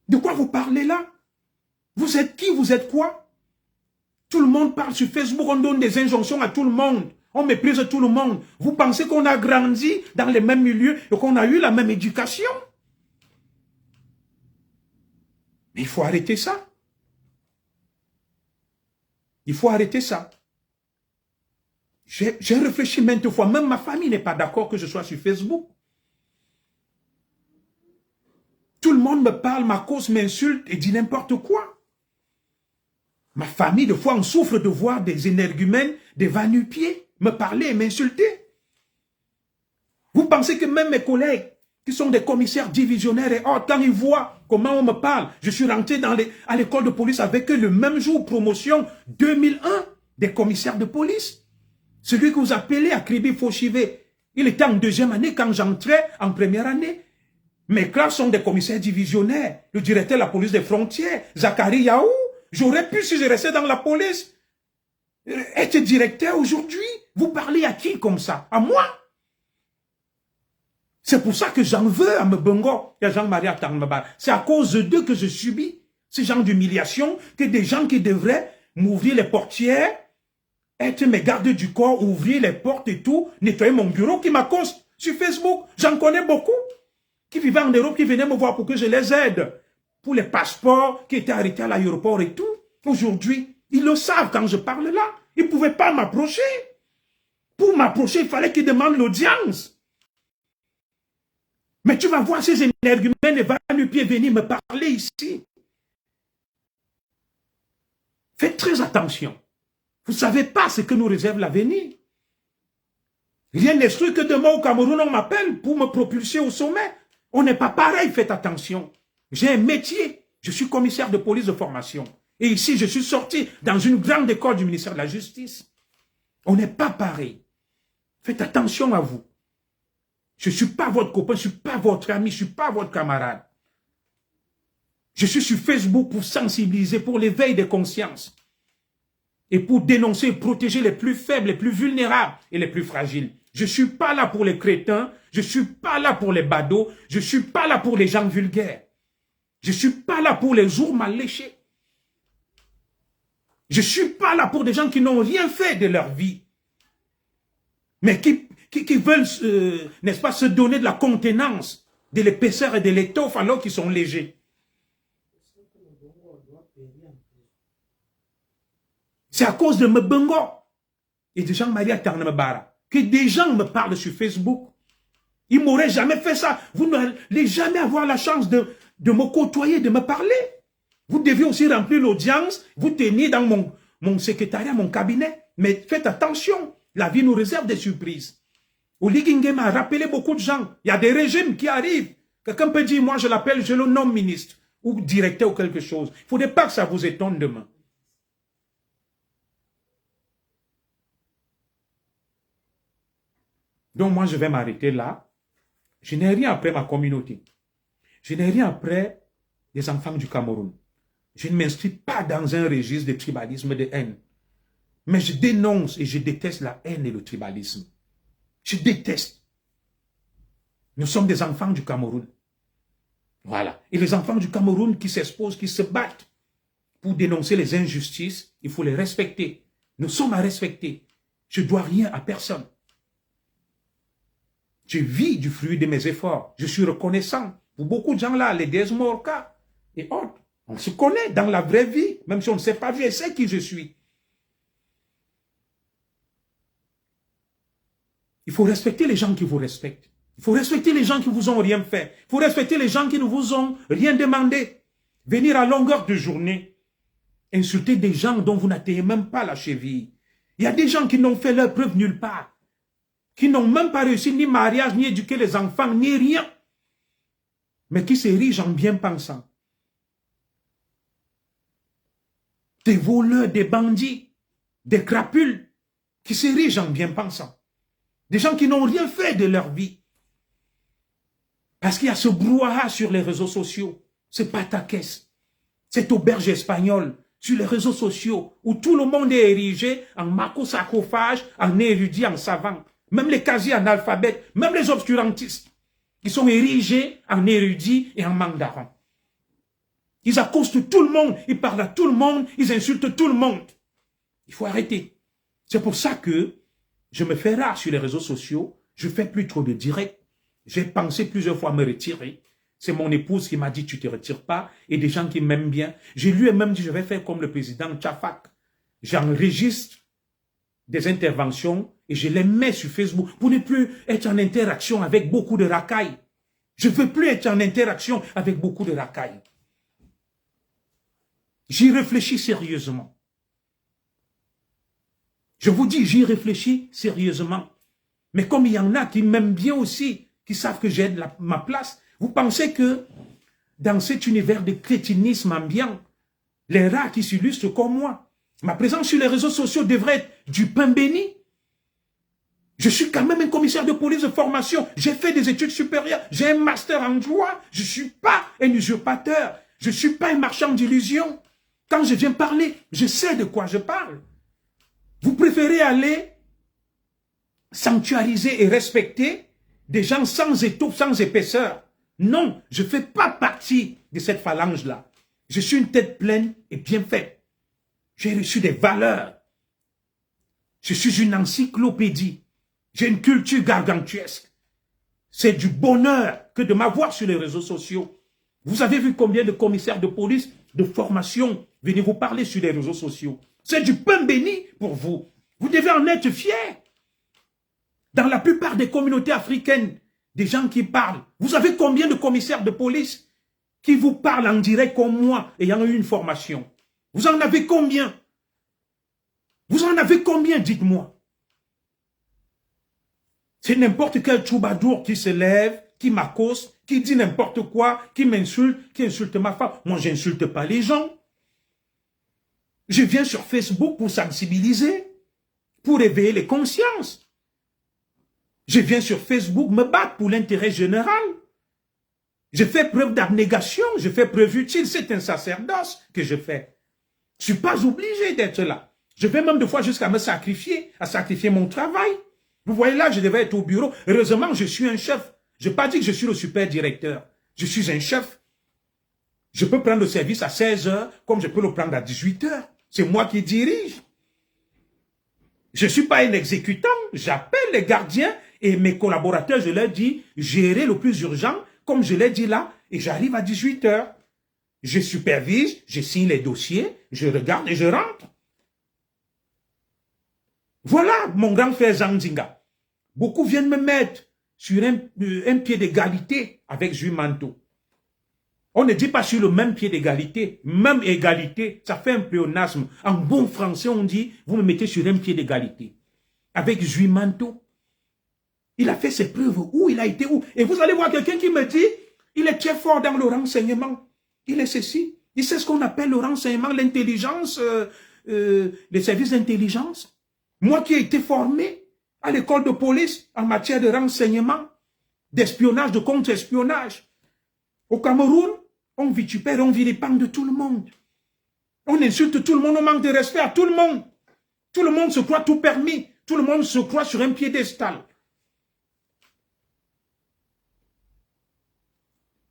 De quoi vous parlez là? Vous êtes qui? Vous êtes quoi? Tout le monde parle sur Facebook. On donne des injonctions à tout le monde. On méprise tout le monde. Vous pensez qu'on a grandi dans les mêmes milieux et qu'on a eu la même éducation? Mais il faut arrêter ça. Il faut arrêter ça. J'ai réfléchi maintes fois. Même ma famille n'est pas d'accord que je sois sur Facebook. Tout le monde me parle, ma cause m'insulte et dit n'importe quoi. Ma famille, de fois, en souffre de voir des énergumènes, des va-nu-pieds, me parler et m'insulter. Vous pensez que même mes collègues, qui sont des commissaires divisionnaires et autres, quand ils voient comment on me parle, je suis rentré à l'école de police avec eux le même jour, promotion 2001, des commissaires de police. Celui que vous appelez Akribi Foshive, il était en deuxième année quand j'entrais en première année. Mes classes sont des commissaires divisionnaires. Le directeur de la police des frontières, Zachary Yaou. J'aurais pu, si je restais dans la police, être directeur aujourd'hui. Vous parlez à qui comme ça? À moi? C'est pour ça que j'en veux à Mbongo et à Jean-Marie Atangmaba. C'est à cause d'eux que je subis ce genre d'humiliation, que des gens qui devraient m'ouvrir les portières, être mes gardes du corps, ouvrir les portes et tout, nettoyer mon bureau, qui m'accostent sur Facebook. J'en connais beaucoup. Qui vivaient en Europe, qui venaient me voir pour que je les aide. Pour les passeports qui étaient arrêtés à l'aéroport et tout. Aujourd'hui, ils le savent quand je parle là. Ils ne pouvaient pas m'approcher. Pour m'approcher, il fallait qu'ils demandent l'audience. Mais tu vas voir ces énergumènes et va-nu-pieds venir me parler ici. Faites très attention. Vous ne savez pas ce que nous réserve l'avenir. Rien n'exclut que demain au Cameroun, on m'appelle pour me propulser au sommet. On n'est pas pareil, faites attention. J'ai un métier. Je suis commissaire de police de formation. Et ici, je suis sorti dans une grande école du ministère de la Justice. On n'est pas pareil. Faites attention à vous. Je ne suis pas votre copain, je ne suis pas votre ami, je ne suis pas votre camarade. Je suis sur Facebook pour sensibiliser, pour l'éveil des consciences. Et pour dénoncer et protéger les plus faibles, les plus vulnérables et les plus fragiles. Je ne suis pas là pour les crétins, je ne suis pas là pour les badauds, je ne suis pas là pour les gens vulgaires. Je ne suis pas là pour les jours mal léchés. Je ne suis pas là pour des gens qui n'ont rien fait de leur vie. Mais qui veulent, n'est-ce pas, se donner de la contenance, de l'épaisseur et de l'étoffe alors qu'ils sont légers. C'est à cause de Mbongo et de Jean-Marie Atangmaba que des gens me parlent sur Facebook. Ils ne m'auraient jamais fait ça. Vous n'allez jamais avoir la chance de me côtoyer, de me parler. Vous devez aussi remplir l'audience, vous tenir dans mon secrétariat, mon cabinet. Mais faites attention, la vie nous réserve des surprises. Oligingé m'a rappelé beaucoup de gens. Il y a des régimes qui arrivent. Quelqu'un peut dire, moi je l'appelle, je le nomme ministre ou directeur ou quelque chose. Il ne faudrait pas que ça vous étonne demain. Donc moi, je vais m'arrêter là. Je n'ai rien après ma communauté. Je n'ai rien après les enfants du Cameroun. Je ne m'inscris pas dans un registre de tribalisme, de haine. Mais je dénonce et je déteste la haine et le tribalisme. Je déteste. Nous sommes des enfants du Cameroun. Voilà. Et les enfants du Cameroun qui s'exposent, qui se battent pour dénoncer les injustices, il faut les respecter. Nous sommes à respecter. Je ne dois rien à personne. Je vis du fruit de mes efforts. Je suis reconnaissant pour beaucoup de gens là, les Desmond Orca et autres. On se connaît dans la vraie vie, même si on ne s'est pas vu, et sait qui je suis. Il faut respecter les gens qui vous respectent. Il faut respecter les gens qui vous ont rien fait. Il faut respecter les gens qui ne vous ont rien demandé. Venir à longueur de journée, insulter des gens dont vous n'atteignez même pas la cheville. Il y a des gens qui n'ont fait leur preuve nulle part, qui n'ont même pas réussi ni mariage, ni éduquer les enfants, ni rien, mais qui s'érigent en bien-pensants. Des voleurs, des bandits, des crapules, qui s'érigent en bien-pensants. Des gens qui n'ont rien fait de leur vie. Parce qu'il y a ce brouhaha sur les réseaux sociaux. C'est pas ta caisse. Cette auberge espagnole sur les réseaux sociaux où tout le monde est érigé en macro-sarcophage, en érudit, en savant. Même les quasi-analphabètes, même les obscurantistes, ils sont érigés en érudits et en mandarins. Ils accostent tout le monde, ils parlent à tout le monde, ils insultent tout le monde. Il faut arrêter. C'est pour ça que je me fais rare sur les réseaux sociaux, je fais plus trop de directs. J'ai pensé plusieurs fois me retirer. C'est mon épouse qui m'a dit, tu ne te retires pas, et des gens qui m'aiment bien. Je lui ai même dit, je vais faire comme le président Tchafak. J'enregistre des interventions et je les mets sur Facebook pour ne plus être en interaction avec beaucoup de racailles. Je ne veux plus être en interaction avec beaucoup de racailles. J'y réfléchis sérieusement. Je vous dis, j'y réfléchis sérieusement. Mais comme il y en a qui m'aiment bien aussi, qui savent que j'ai ma place, vous pensez que dans cet univers de crétinisme ambiant, les rats qui s'illustrent comme moi, ma présence sur les réseaux sociaux devrait être du pain béni. Je suis quand même un commissaire de police de formation. J'ai fait des études supérieures. J'ai un master en droit. Je ne suis pas un usurpateur. Je ne suis pas un marchand d'illusions. Quand je viens parler, je sais de quoi je parle. Vous préférez aller sanctuariser et respecter des gens sans étoffe, sans épaisseur. Non, je ne fais pas partie de cette phalange-là. Je suis une tête pleine et bien faite. J'ai reçu des valeurs. Je suis une encyclopédie. J'ai une culture gargantuesque. C'est du bonheur que de m'avoir sur les réseaux sociaux. Vous avez vu combien de commissaires de police, de formation, venez vous parler sur les réseaux sociaux. C'est du pain béni pour vous. Vous devez en être fiers. Dans la plupart des communautés africaines, des gens qui parlent, vous avez combien de commissaires de police qui vous parlent en direct comme moi, ayant eu une formation? Vous en avez combien? Vous en avez combien, dites-moi? C'est n'importe quel troubadour qui se lève, qui m'accoste, qui dit n'importe quoi, qui m'insulte, qui insulte ma femme. Moi, je n'insulte pas les gens. Je viens sur Facebook pour sensibiliser, pour éveiller les consciences. Je viens sur Facebook me battre pour l'intérêt général. Je fais preuve d'abnégation, je fais preuve utile. C'est un sacerdoce que je fais. Je ne suis pas obligé d'être là. Je vais même des fois jusqu'à me sacrifier, à sacrifier mon travail. Vous voyez là, je devais être au bureau. Heureusement, je suis un chef. Je n'ai pas dit que je suis le super directeur. Je suis un chef. Je peux prendre le service à 16 h comme je peux le prendre à 18 h. C'est moi qui dirige. Je ne suis pas un exécutant. J'appelle les gardiens et mes collaborateurs, je leur dis, gérez le plus urgent, comme je l'ai dit là, et j'arrive à 18 h. Je supervise, je signe les dossiers, je regarde et je rentre. Voilà mon grand frère Zandinga. Beaucoup viennent me mettre sur un pied d'égalité avec Jules Manteau. On ne dit pas sur le même pied d'égalité, même égalité, ça fait un pléonasme. En bon français, on dit, vous me mettez sur un pied d'égalité. Avec Jules Manteau. Il a fait ses preuves où, il a été où. Et vous allez voir quelqu'un qui me dit, il est très fort dans le renseignement. Il est ceci. Il sait ce qu'on appelle le renseignement, l'intelligence, les services d'intelligence. Moi qui ai été formé à l'école de police en matière de renseignement, d'espionnage, de contre-espionnage. Au Cameroun, on vitupère, on vilipende tout le monde. On insulte tout le monde, on manque de respect à tout le monde. Tout le monde se croit tout permis. Tout le monde se croit sur un piédestal.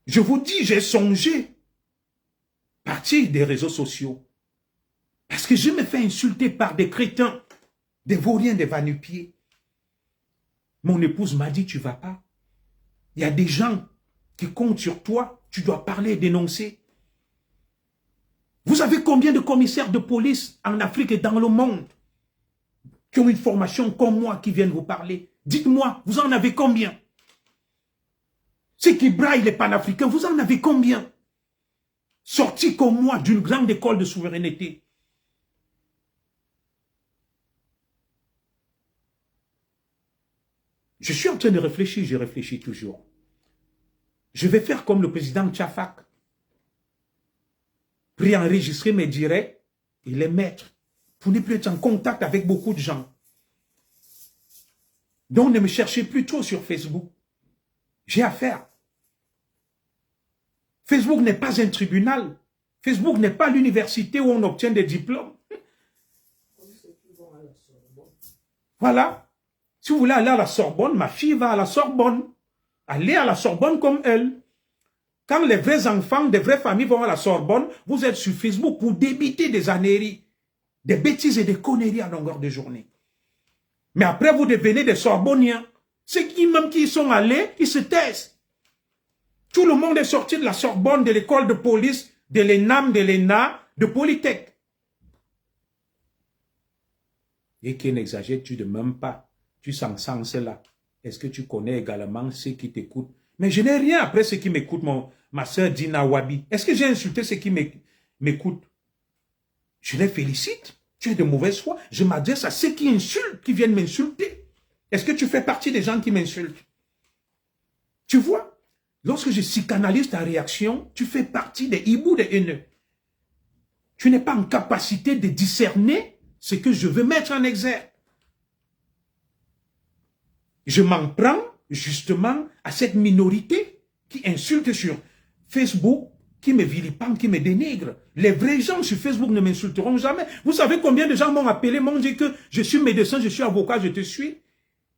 Je vous dis, j'ai songé partir des réseaux sociaux. Parce que je me fais insulter par des crétins, des vauriens, des va-nu-pieds. Mon épouse m'a dit, tu ne vas pas. Il y a des gens qui comptent sur toi. Tu dois parler et dénoncer. Vous avez combien de commissaires de police en Afrique et dans le monde qui ont une formation comme moi qui viennent vous parler? Dites-moi, vous en avez combien? Ceux qui braillent les panafricains, vous en avez combien? Sortis comme moi d'une grande école de souveraineté. Je suis en train de réfléchir, je réfléchis toujours. Je vais faire comme le président Tchafak. Préenregistrer mes directs et les mettre pour ne plus être en contact avec beaucoup de gens. Donc ne me cherchez plus trop sur Facebook. J'ai affaire. Facebook n'est pas un tribunal. Facebook n'est pas l'université où on obtient des diplômes. Voilà. Si vous voulez aller à la Sorbonne, ma fille va à la Sorbonne. Allez à la Sorbonne comme elle. Quand les vrais enfants des vraies familles vont à la Sorbonne, vous êtes sur Facebook pour débiter des âneries, des bêtises et des conneries à longueur de journée. Mais après, vous devenez des Sorbonniens. Ceux qui même qui y sont allés, ils se taisent. Tout le monde est sorti de la Sorbonne, de l'école de police, de l'ENAM, de l'ENA, de Polytech. Et qui n'exagère-tu de même pas? Tu sens cela. Est-ce que tu connais également ceux qui t'écoutent? Mais je n'ai rien après ceux qui m'écoutent, ma soeur Dina Wabi. Est-ce que j'ai insulté ceux qui m'écoutent? Je les félicite. Tu es de mauvaise foi. Je m'adresse à ceux qui insultent, qui viennent m'insulter. Est-ce que tu fais partie des gens qui m'insultent? Tu vois, lorsque je psychanalyse ta réaction, tu fais partie des hiboux, des haineux. Tu n'es pas en capacité de discerner ce que je veux mettre en exergue. Je m'en prends justement à cette minorité qui insulte sur Facebook, qui me vilipende, qui me dénigre. Les vrais gens sur Facebook ne m'insulteront jamais. Vous savez combien de gens m'ont appelé, m'ont dit que je suis médecin, je suis avocat, je te suis.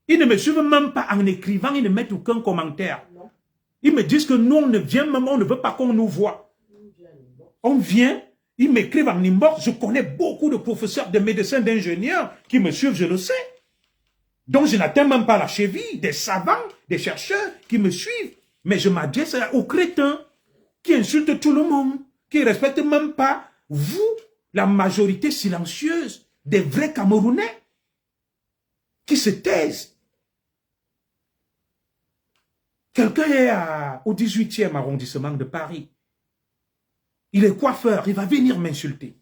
Ils ne me suivent même pas en écrivant, ils ne mettent aucun commentaire. Ils me disent que nous, on ne vient même, on ne veut pas qu'on nous voit. On vient, ils m'écrivent en inbox. Je connais beaucoup de professeurs, de médecins, d'ingénieurs qui me suivent, je le sais. Donc, je n'atteins même pas la cheville, des savants, des chercheurs qui me suivent. Mais je m'adresse aux crétins qui insultent tout le monde, qui ne respectent même pas, vous, la majorité silencieuse des vrais Camerounais, qui se taisent. Quelqu'un est au 18e arrondissement de Paris. Il est coiffeur, il va venir m'insulter.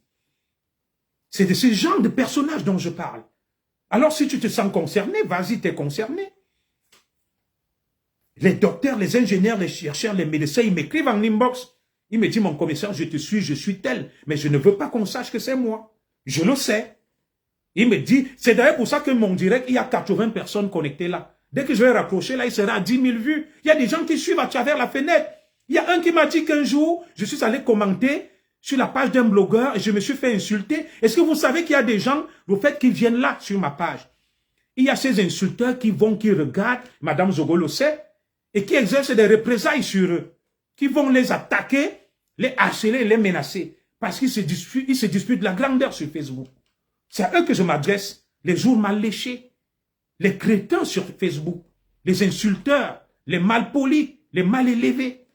C'est de ce genre de personnages dont je parle. Alors, si tu te sens concerné, vas-y, t'es concerné. Les docteurs, les ingénieurs, les chercheurs, les médecins, ils m'écrivent en inbox. Ils me disent, mon commissaire, je suis tel. Mais je ne veux pas qu'on sache que c'est moi. Je le sais. Il me dit, c'est d'ailleurs pour ça que mon direct, il y a 80 personnes connectées là. Dès que je vais raccrocher là, il sera à 10 000 vues. Il y a des gens qui suivent à travers la fenêtre. Il y a un qui m'a dit qu'un jour, je suis allé commenter sur la page d'un blogueur et je me suis fait insulter. Est-ce que vous savez qu'il y a des gens, le fait qu'ils viennent là sur ma page, il y a ces insulteurs qui vont, qui regardent, Madame Zogo le sait, et qui exercent des représailles sur eux, qui vont les attaquer, les harceler, les menacer, parce qu'ils se disputent la grandeur sur Facebook. C'est à eux que je m'adresse, les jours mal léchés, les crétins sur Facebook, les insulteurs, les malpolis, les mal élevés.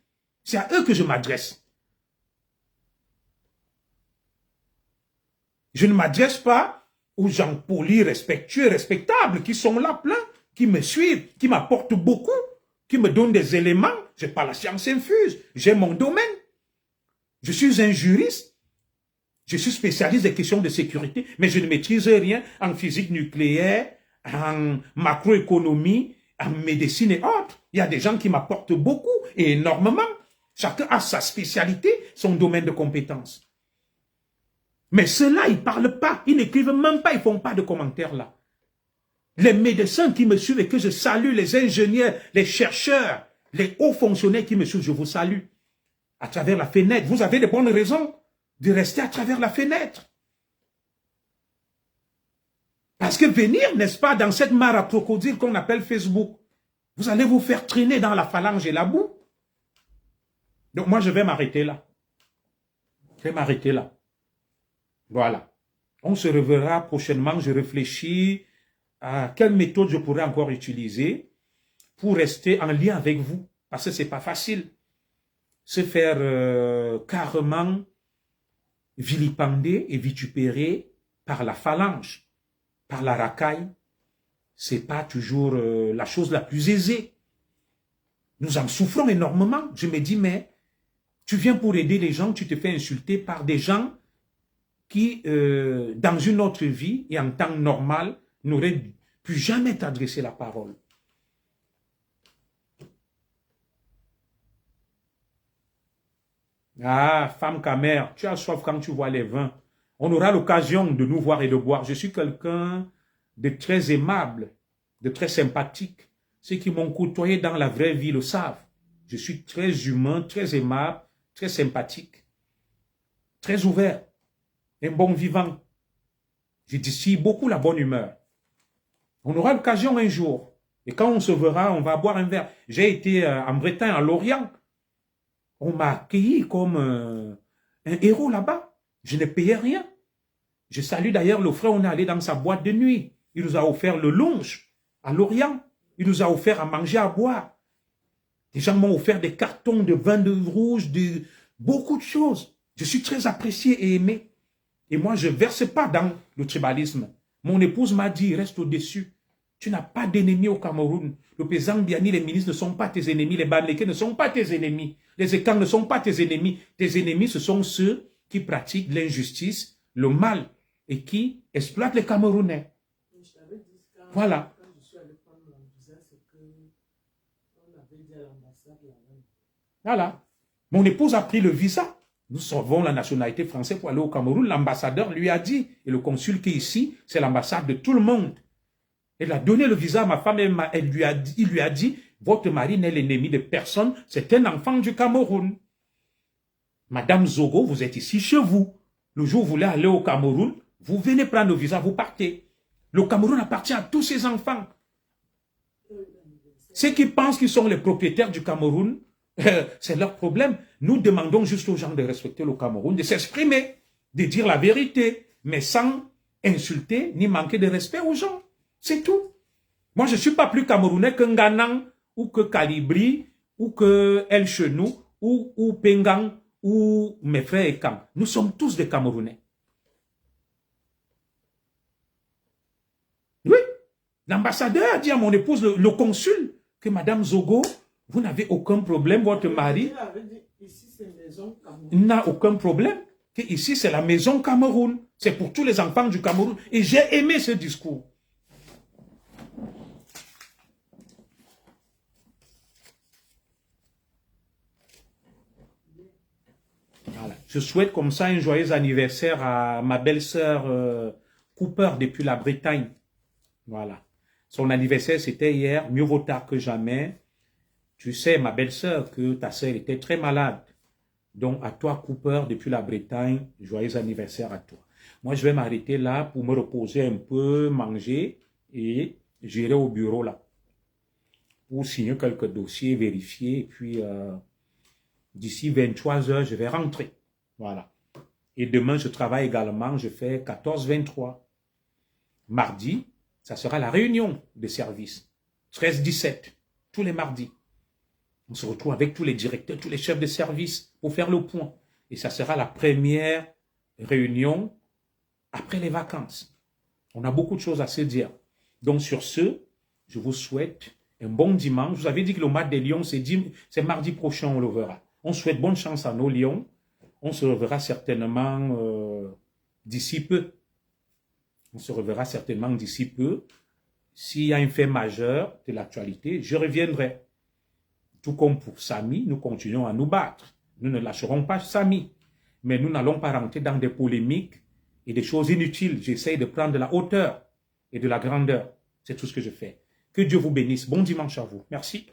C'est à eux que je m'adresse. Je ne m'adresse pas aux gens polis, respectueux, respectables, qui sont là plein, qui me suivent, qui m'apportent beaucoup, qui me donnent des éléments. Je n'ai pas la science infuse, j'ai mon domaine. Je suis un juriste, je suis spécialiste des questions de sécurité, mais je ne maîtrise rien en physique nucléaire, en macroéconomie, en médecine et autres. Il y a des gens qui m'apportent beaucoup et énormément. Chacun a sa spécialité, son domaine de compétence. Mais ceux-là, ils ne parlent pas, ils n'écrivent même pas, ils ne font pas de commentaires là. Les médecins qui me suivent et que je salue, les ingénieurs, les chercheurs, les hauts fonctionnaires qui me suivent, je vous salue. À travers la fenêtre, vous avez de bonnes raisons de rester à travers la fenêtre. Parce que venir, n'est-ce pas, dans cette mare à crocodile qu'on appelle Facebook, vous allez vous faire traîner dans la phalange et la boue. Donc moi, je vais m'arrêter là. Je vais m'arrêter là. Voilà. On se reverra prochainement. Je réfléchis à quelle méthode je pourrais encore utiliser pour rester en lien avec vous. Parce que ce n'est pas facile. Se faire carrément vilipender et vitupérer par la phalange, par la racaille, ce n'est pas toujours la chose la plus aisée. Nous en souffrons énormément. Je me dis, mais tu viens pour aider les gens, tu te fais insulter par des gens qui, dans une autre vie et en temps normal, n'auraient plus jamais t'adresser la parole. Ah, femme camère, tu as soif quand tu vois les vins. On aura l'occasion de nous voir et de boire. Je suis quelqu'un de très aimable, de très sympathique. Ceux qui m'ont côtoyé dans la vraie vie le savent. Je suis très humain, très aimable, très sympathique, très ouvert, un bon vivant. Je distille beaucoup la bonne humeur. On aura l'occasion un jour. Et quand on se verra, on va boire un verre. J'ai été en Bretagne, à Lorient. On m'a accueilli comme un héros là-bas. Je ne payais rien. Je salue d'ailleurs le frère, on est allé dans sa boîte de nuit. Il nous a offert le lunch à Lorient. Il nous a offert à manger, à boire. Les gens m'ont offert des cartons de vin de rouge, de beaucoup de choses. Je suis très apprécié et aimé. Et moi, je ne verse pas dans le tribalisme. Mon épouse m'a dit, reste au-dessus. Tu n'as pas d'ennemis au Cameroun. Le président Biani, les ministres ne sont pas tes ennemis. Les Bamlékés ne sont pas tes ennemis. Les Ekang ne sont pas tes ennemis. Tes ennemis, ce sont ceux qui pratiquent l'injustice, le mal et qui exploitent les Camerounais. Voilà. Voilà. Mon épouse a pris le visa. Nous sauvons la nationalité française pour aller au Cameroun. L'ambassadeur lui a dit, et le consul qui est ici, c'est l'ambassade de tout le monde. Elle a donné le visa à ma femme et il lui a dit, votre mari n'est l'ennemi de personne, c'est un enfant du Cameroun. Madame Zogo, vous êtes ici chez vous. Le jour où vous voulez aller au Cameroun, vous venez prendre le visa, vous partez. Le Cameroun appartient à tous ses enfants. Ceux qui pensent qu'ils sont les propriétaires du Cameroun, c'est leur problème. Nous demandons juste aux gens de respecter le Cameroun, de s'exprimer, de dire la vérité, mais sans insulter ni manquer de respect aux gens. C'est tout. Moi, je ne suis pas plus camerounais que Nganang, ou que Calibri, ou que El Chenou, ou Pengang, ou mes frères Ekang. Nous sommes tous des Camerounais. Oui. L'ambassadeur a dit à mon épouse, le consul, que Madame Zogo, vous n'avez aucun problème, votre mari n'a aucun problème, que ici c'est la maison Cameroun. C'est pour tous les enfants du Cameroun. Et j'ai aimé ce discours. Voilà. Je souhaite comme ça un joyeux anniversaire à ma belle-sœur Cooper depuis la Bretagne. Voilà. Son anniversaire, c'était hier, mieux vaut tard que jamais. Tu sais, ma belle-sœur, que ta sœur était très malade. Donc, à toi, Cooper, depuis la Bretagne, joyeux anniversaire à toi. Moi, je vais m'arrêter là pour me reposer un peu, manger, et j'irai au bureau là, pour signer quelques dossiers, vérifier, et puis d'ici 23 heures, je vais rentrer. Voilà. Et demain, je travaille également, je fais 14-23. Mardi, ça sera la réunion de service. 13-17, tous les mardis. On se retrouve avec tous les directeurs, tous les chefs de service pour faire le point. Et ça sera la première réunion après les vacances. On a beaucoup de choses à se dire. Donc sur ce, je vous souhaite un bon dimanche. Je vous avais dit que le match des Lions, c'est mardi prochain, on le verra. On souhaite bonne chance à nos Lions. On se reverra certainement d'ici peu. On se reverra certainement d'ici peu. S'il y a un fait majeur de l'actualité, je reviendrai. Tout comme pour Samy, nous continuons à nous battre. Nous ne lâcherons pas Samy. Mais nous n'allons pas rentrer dans des polémiques et des choses inutiles. J'essaie de prendre de la hauteur et de la grandeur. C'est tout ce que je fais. Que Dieu vous bénisse. Bon dimanche à vous. Merci.